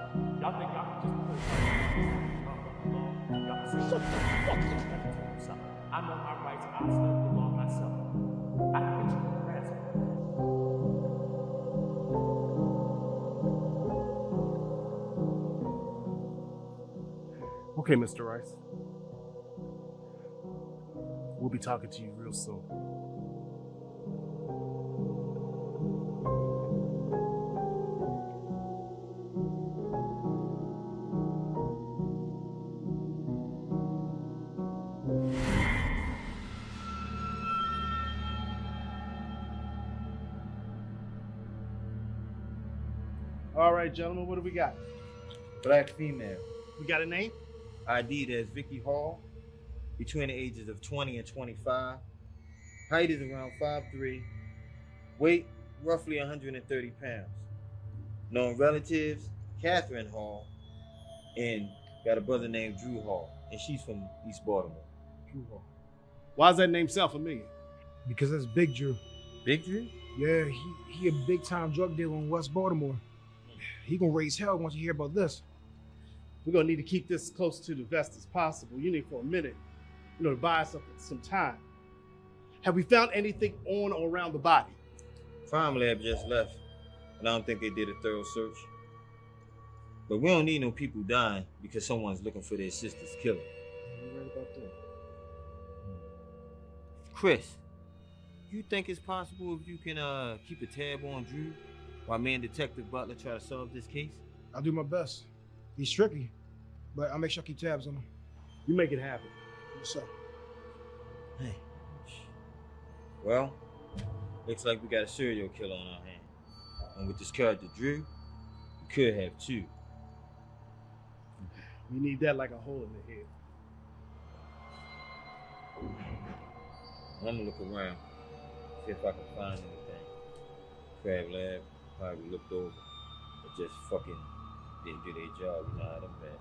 Son, I know my rights. I'll stand the law myself. I can get you a grasp. Okay, Mr. Rice. We'll be talking to you real soon. All right, gentlemen, what do we got? Black female. We got a name? ID'd as Vicky Hall. Between the ages of 20 and 25. Height is around 5'3". Weight, roughly 130 pounds. Known relatives, Catherine Hall. And got a brother named Drew Hall. And she's from East Baltimore. Drew Hall. Why does that name sound familiar? Because that's Big Drew. Big Drew? Yeah, he a big time drug dealer in West Baltimore. He gonna raise hell once you hear about this. We're gonna need to keep this as close to the vest as possible. You need for a minute, to buy us some time. Have we found anything on or around the body? Crime lab just left, and I don't think they did a thorough search. But we don't need no people dying because someone's looking for their sister's killer. You're right about that. Chris, you think it's possible if you can keep a tab on Drew while me and Detective Butler try to solve this case? I'll do my best. He's tricky, but I'll make sure I keep tabs on him. You make it happen. Yes, sir. Hey. Well, looks like we got a serial killer on our hands. And with this character Drew, we could have two. We need that like a hole in the head. I'm gonna look around, see if I can find anything. Crab lab probably looked over, but just fucking didn't do their job. You know how them bad.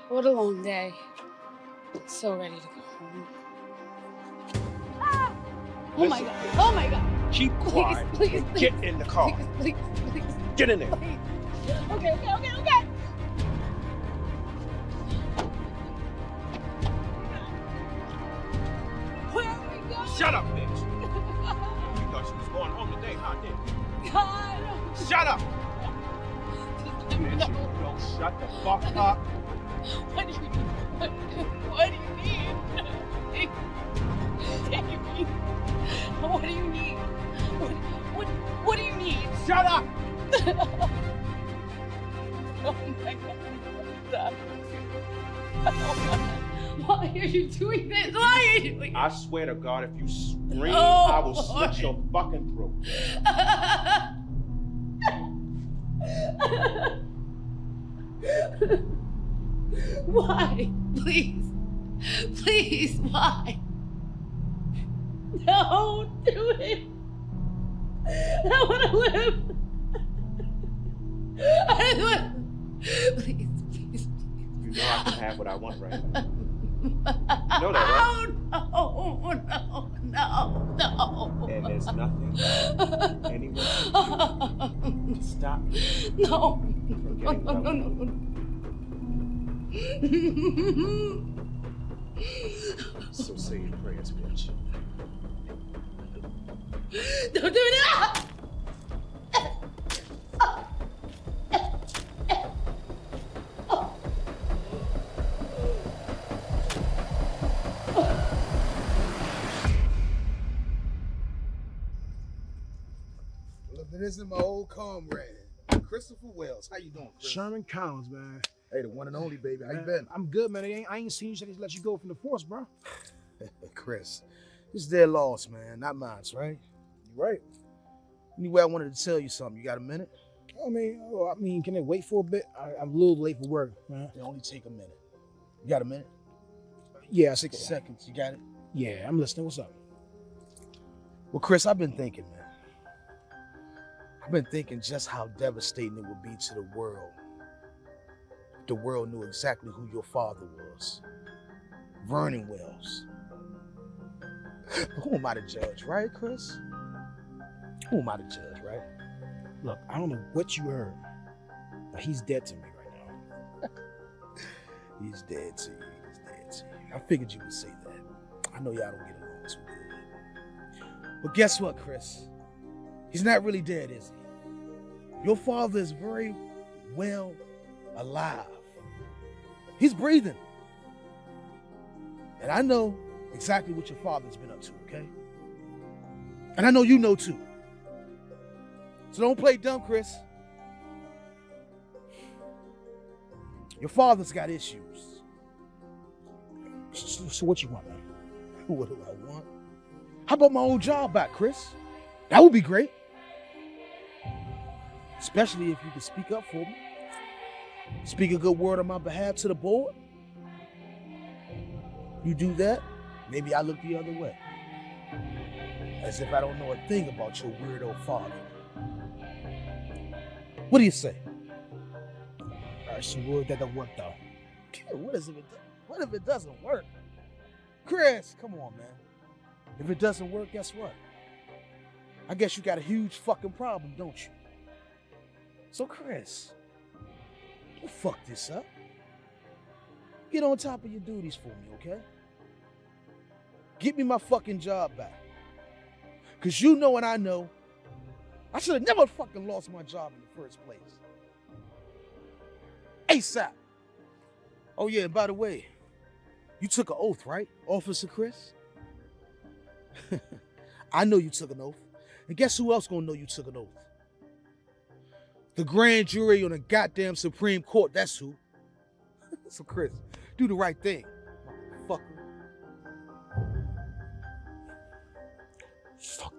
What a long day. So ready to go home. Ah! Oh my god. Oh my god. Keep quiet. Please. Get in the car. Please. Get in there. Please. Okay. Where are we going? Shut up, bitch. You thought she was going home today, huh, Dick? God. Shut up. Bitch, you don't shut the fuck up. What do you need? What do you need? What do you need? What do you need? Shut up! Oh my god. Stop. Why are you doing this? Why are you doing this? I swear to God, if you scream, I will slit your fucking throat. Why? Please, why? Don't do it. I want to live. Please. You know I can have what I want right now. You know that, right? No. And there's nothing anyone can do to stop me from getting what I want. So say your prayers, bitch. Don't do that! Look, this is my old comrade, Christopher Wells. How you doing, Chris? Sherman Collins, man. Hey, the one and only, baby. How Man, you been? I'm good, man. I ain't seen you since they let you go from the force, bro. Chris, it's their loss, man, not mine, right? You right. Anyway, I wanted to tell you something. You got a minute? I mean, can it wait for a bit? I'm a little late for work, man. It only take a minute. You got a minute? Yeah, 6 seconds. You got it? Yeah, I'm listening. What's up? Well, Chris, I've been thinking, man. I've been thinking just how devastating it would be to the world if the world knew exactly who your father was. Vernon Wells. But who am I to judge, right, Chris? Who am I to judge, right? Look, I don't know what you heard, but he's dead to me right now. He's dead to you. He's dead to you. I figured you would say that. I know y'all don't get along too good. But guess what, Chris? He's not really dead, is he? Your father is very well alive. He's breathing. And I know exactly what your father's been up to, okay? And I know you know too. So don't play dumb, Chris. Your father's got issues. So what you want, man? What do I want? How about my old job back, Chris? That would be great. Especially if you could speak up for me. Speak a good word on my behalf to the board. You do that, maybe I look the other way. As if I don't know a thing about your weirdo father. What do you say? So what if that don't work, though? What if it doesn't work? Chris, come on, man. If it doesn't work, guess what? I guess you got a huge fucking problem, don't you? So, Chris, don't fuck this up. Get on top of your duties for me, okay? Get me my fucking job back. Because you know and I know, I should have never fucking lost my job in the first place. ASAP. Oh yeah, and by the way, you took an oath, right, Officer Chris? I know you took an oath. And guess who else gonna know you took an oath? The grand jury on the goddamn Supreme Court, that's who. So Chris, do the right thing, motherfucker. Fuck.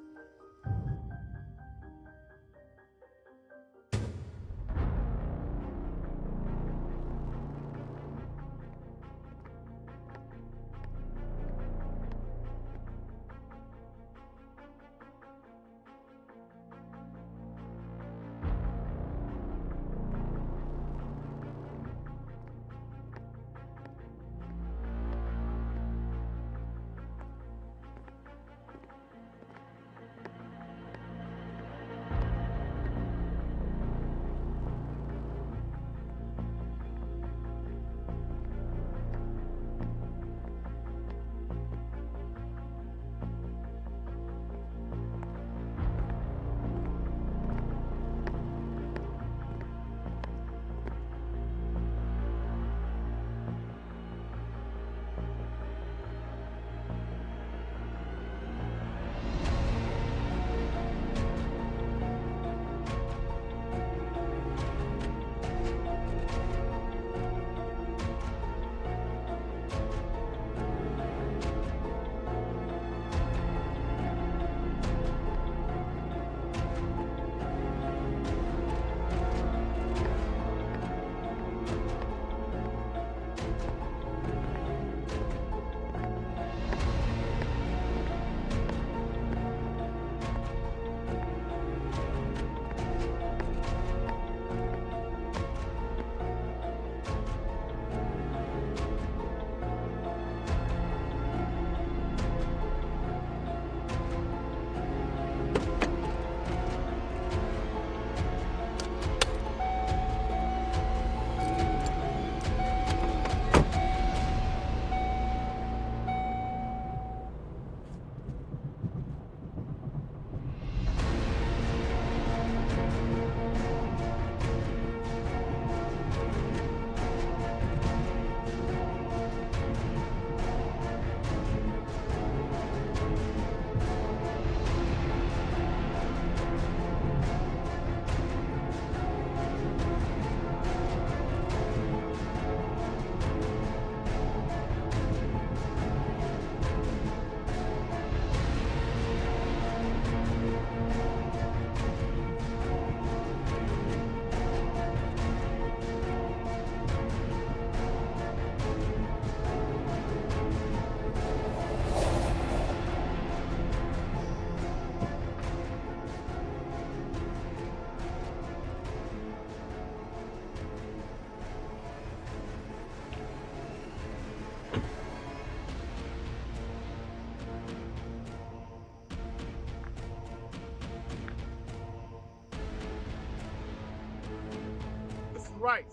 Rice.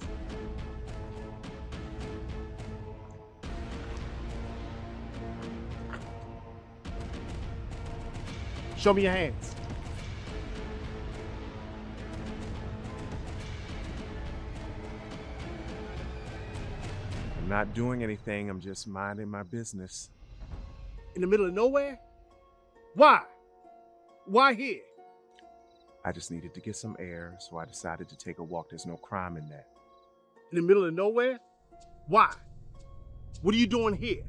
Show me your hands. I'm not doing anything. I'm just minding my business. In the middle of nowhere? Why? Why here? I just needed to get some air, so I decided to take a walk. There's no crime in that. In the middle of nowhere? Why? What are you doing here?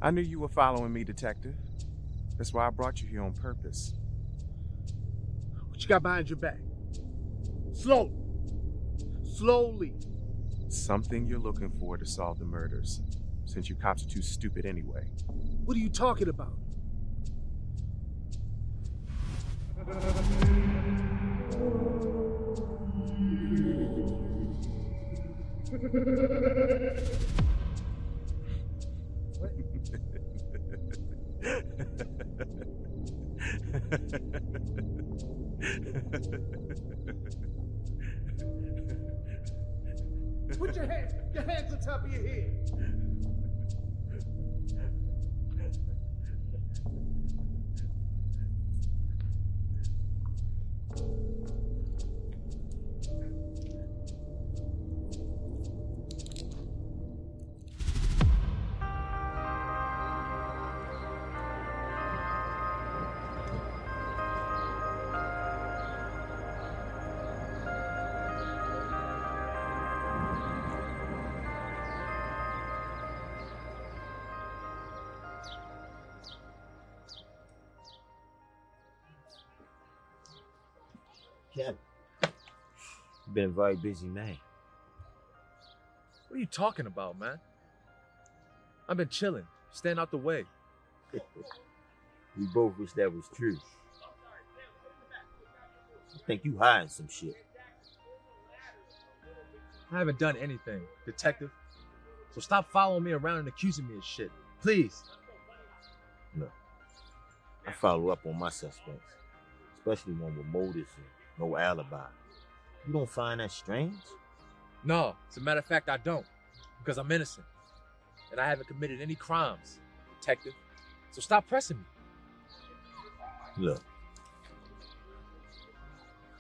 I knew you were following me, detective. That's why I brought you here on purpose. What you got behind your back? Slowly. Slowly. Something you're looking for to solve the murders, since you cops are too stupid anyway. What are you talking about? Put your hands on top of your head. Captain, you've been a very busy man. What are you talking about, man? I've been chilling, staying out the way. We both wish that was true. I think you hiding some shit. I haven't done anything, detective. So stop following me around and accusing me of shit. Please. No. I follow up on my suspects, especially one with motives and no alibi. You don't find that strange? No, as a matter of fact, I don't. Because I'm innocent. And I haven't committed any crimes, detective. So stop pressing me. Look,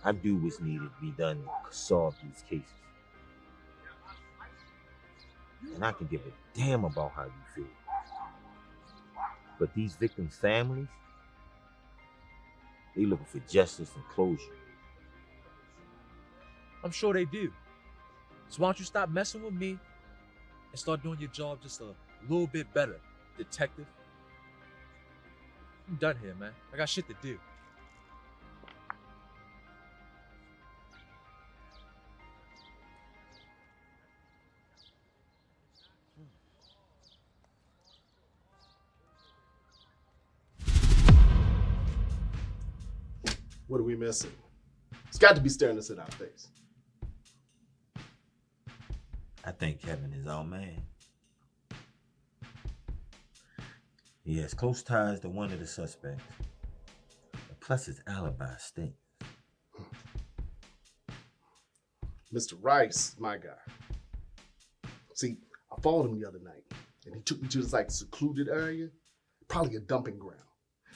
I do what's needed to be done to solve these cases. And I can give a damn about how you feel. But these victims' families, they looking for justice and closure. I'm sure they do. So why don't you stop messing with me and start doing your job just a little bit better, detective? I'm done here, man. I got shit to do. What are we missing? It's got to be staring us in our face. I think Kevin is our man. He has close ties to one of the suspects. Plus his alibi stinks. Mr. Rice, my guy. See, I followed him the other night, and he took me to this like secluded area, probably a dumping ground.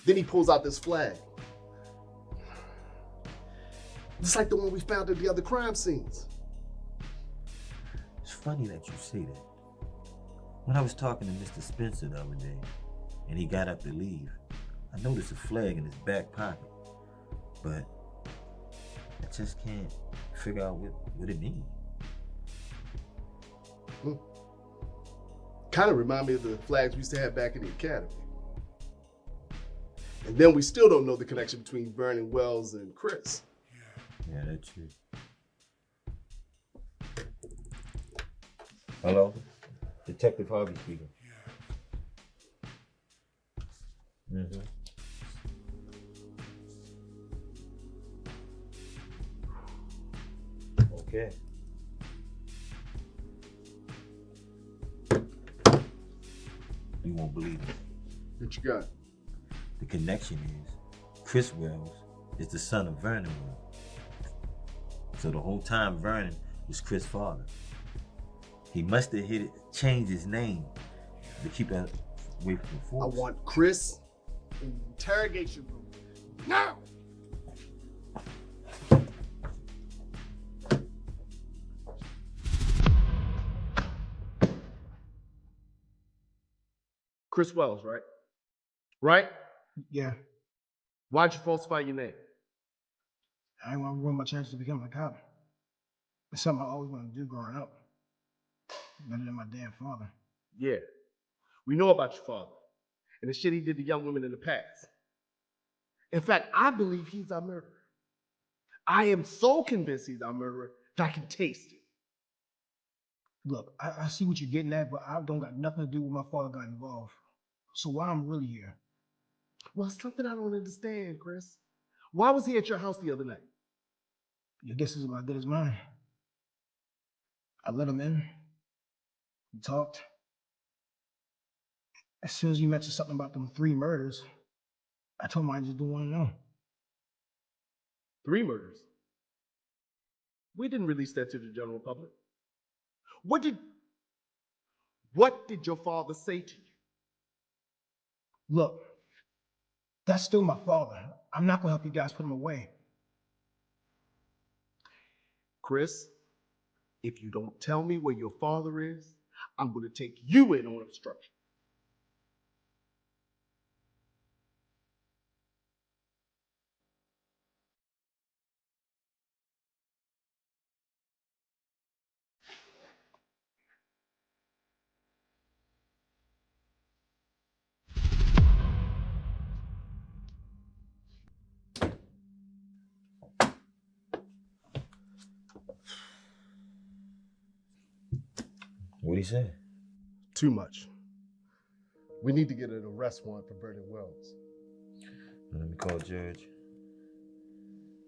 Then he pulls out this flag. It's like the one we found at the other crime scenes. It's funny that you say that. When I was talking to Mr. Spencer the other day, and he got up to leave, I noticed a flag in his back pocket. But I just can't figure out what it means. Kind of remind me of the flags we used to have back in the academy. And then we still don't know the connection between Vernon Wells and Chris. Yeah, that's true. Hello? Detective Harvey speaking. Mm-hmm. Okay. You won't believe it. What you got? The connection is Chris Wells is the son of Vernon Wells. So the whole time Vernon was Chris' father. He must have changed his name to keep it away from the force. I want Chris in the interrogation room now. Chris Wells, right? Right? Yeah. Why'd you falsify your name? I didn't want to ruin my chance to become a cop. It's something I always wanted to do growing up. Better than my damn father. Yeah. We know about your father and the shit he did to young women in the past. In fact, I believe he's our murderer. I am so convinced he's our murderer that I can taste it. Look, I see what you're getting at, but I don't got nothing to do with my father got involved. So why I'm really here? Well, it's something I don't understand, Chris. Why was he at your house the other night? Your guess is about good as mine. I let him in. We talked. As soon as you mentioned something about them 3 murders, I told him I just don't want to know. 3 murders? We didn't release that to the general public. What did your father say to you? Look, that's still my father. I'm not gonna help you guys put him away. Chris, if you don't tell me where your father is, I'm gonna take you in on obstruction. What'd he say? Too much. We need to get an arrest warrant for burning Wells. Let me call Judge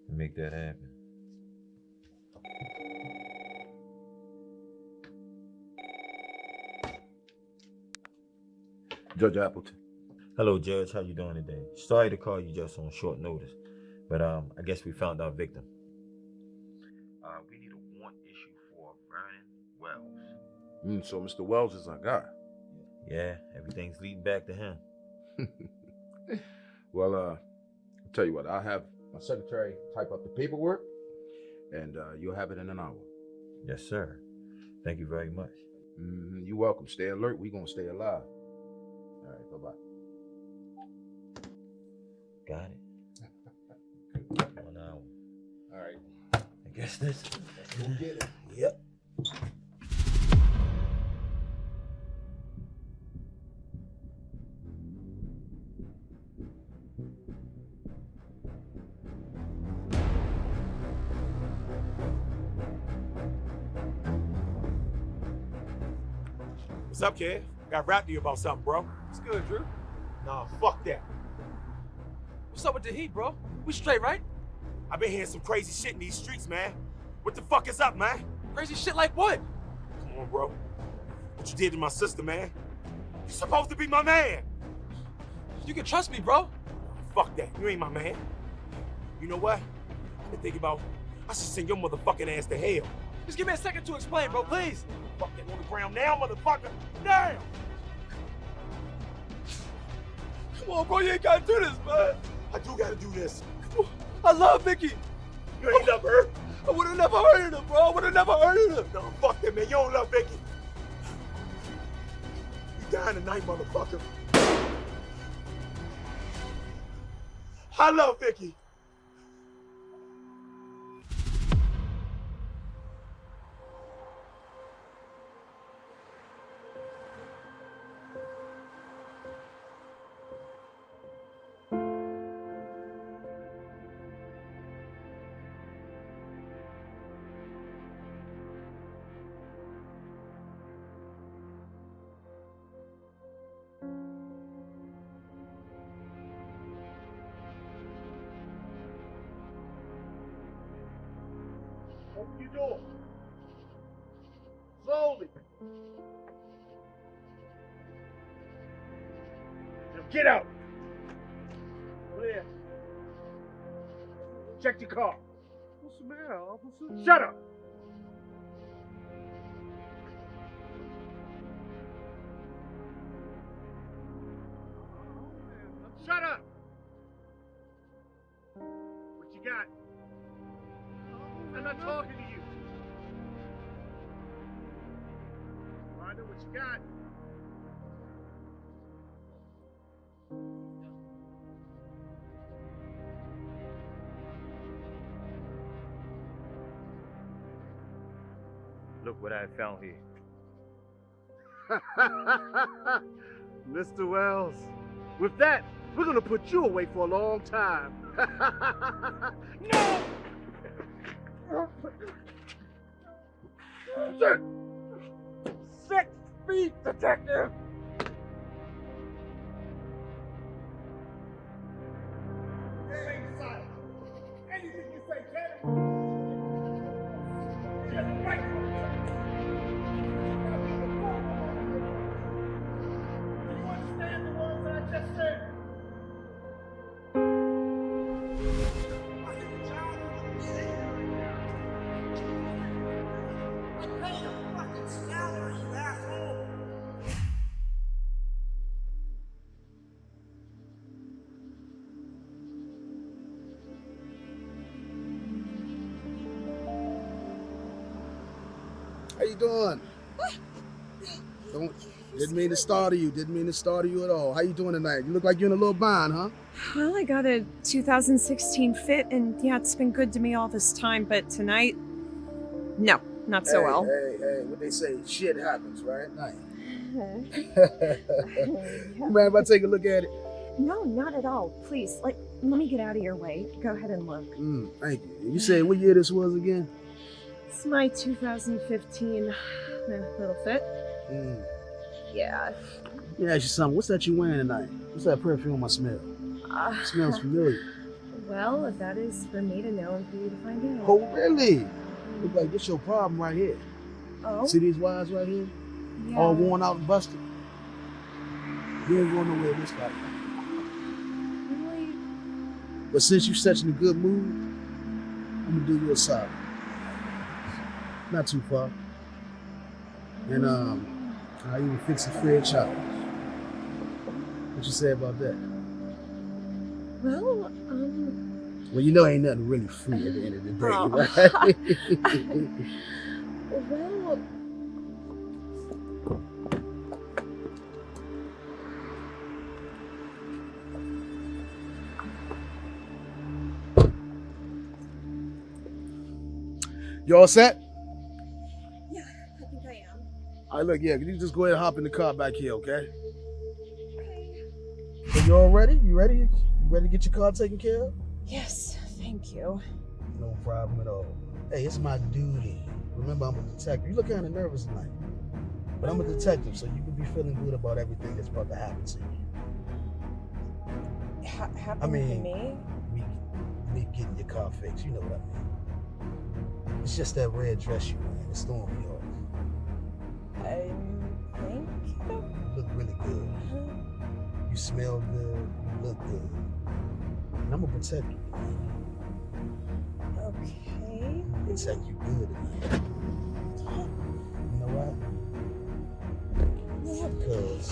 and make that happen. Judge Appleton. Hello, Judge. How you doing today? Sorry to call you just on short notice, but I guess we found our victim. We need a warrant issue for burning Wells. So Mr. Wells is our guy. Yeah, everything's leading back to him. Well, I'll tell you what, I'll have my secretary type up the paperwork, and you'll have it in an hour. Yes, sir. Thank you very much. You're welcome. Stay alert. We're going to stay alive. All right, bye-bye. Got it. 1 hour. All right. I guess this. Let's go get it. Yep. What's up, kid? Got rap to you about something, bro. What's good, Drew? Nah, fuck that. What's up with the heat, bro? We straight, right? I've been hearing some crazy shit in these streets, man. What the fuck is up, man? Crazy shit like what? Come on, bro. What you did to my sister, man? You're supposed to be my man. You can trust me, bro. Fuck that. You ain't my man. You know what? I've been thinking about, I should send your motherfucking ass to hell. Just give me a second to explain, bro, please. Fuck that on the ground now, motherfucker. Now! Come on, bro, you ain't gotta do this, man. I do gotta do this. I love Vicky. You ain't love her. I would've never hurted her, bro. I would've never hurted her. No, fuck that, man. You don't love Vicky. You dying tonight, motherfucker. I love Vicky. Open your door. Slowly. Now get out. Over there. Check your car. What's the matter, officer? Shut up. Shut up! What you got? I'm not talking to you. Wanda, what you got? Look what I found here. Mr. Wells, with that, we're gonna put you away for a long time. No! 6 feet, detective! Anything you say, Kevin. How you doing? Didn't mean to startle you. Didn't mean to startle you at all. How you doing tonight? You look like you're in a little bind, huh? Well, I got a 2016 fit, and yeah, it's been good to me all this time, but tonight, no, not so well. Hey, what they say, shit happens, right? You mind if I take a look at it? No, not at all. Please, let me get out of your way. Go ahead and look. Thank you. You said what year this was again? It's my 2015 little fit. Yeah. Let me ask you something. What's that you wearing tonight? What's that perfume I smell? It smells familiar. Well, that is for me to know and for you to find out. Oh, really? Look like this your problem right here. Oh? See these wires right here? Yeah. All worn out and busted. You ain't going nowhere this time. Really? But since you're such in a good mood, I'm gonna do you a solid. Not too far. And I even fix a free charge. What you say about that? Well, Well, you know ain't nothing really free at the end of the day, Oh. right? well, You all set? yeah, I think I am. All right, look, yeah, you just go ahead and hop in the car back here, okay? Okay. So you all ready? You ready? You ready to get your car taken care of? Yes, thank you. No problem at all. Hey, it's my duty. Remember, I'm a detective. You look kind of nervous tonight. But I'm a detective, so you can be feeling good about everything that's about to happen to you. Happen I mean, to me? Me getting your car fixed, you know what I mean. It's just that red dress you wearing. It's throwing me off. Thank you. You look really good. You smell good. You look good. And I'm gonna protect you. Okay. Protect you good tonight. You know why? Because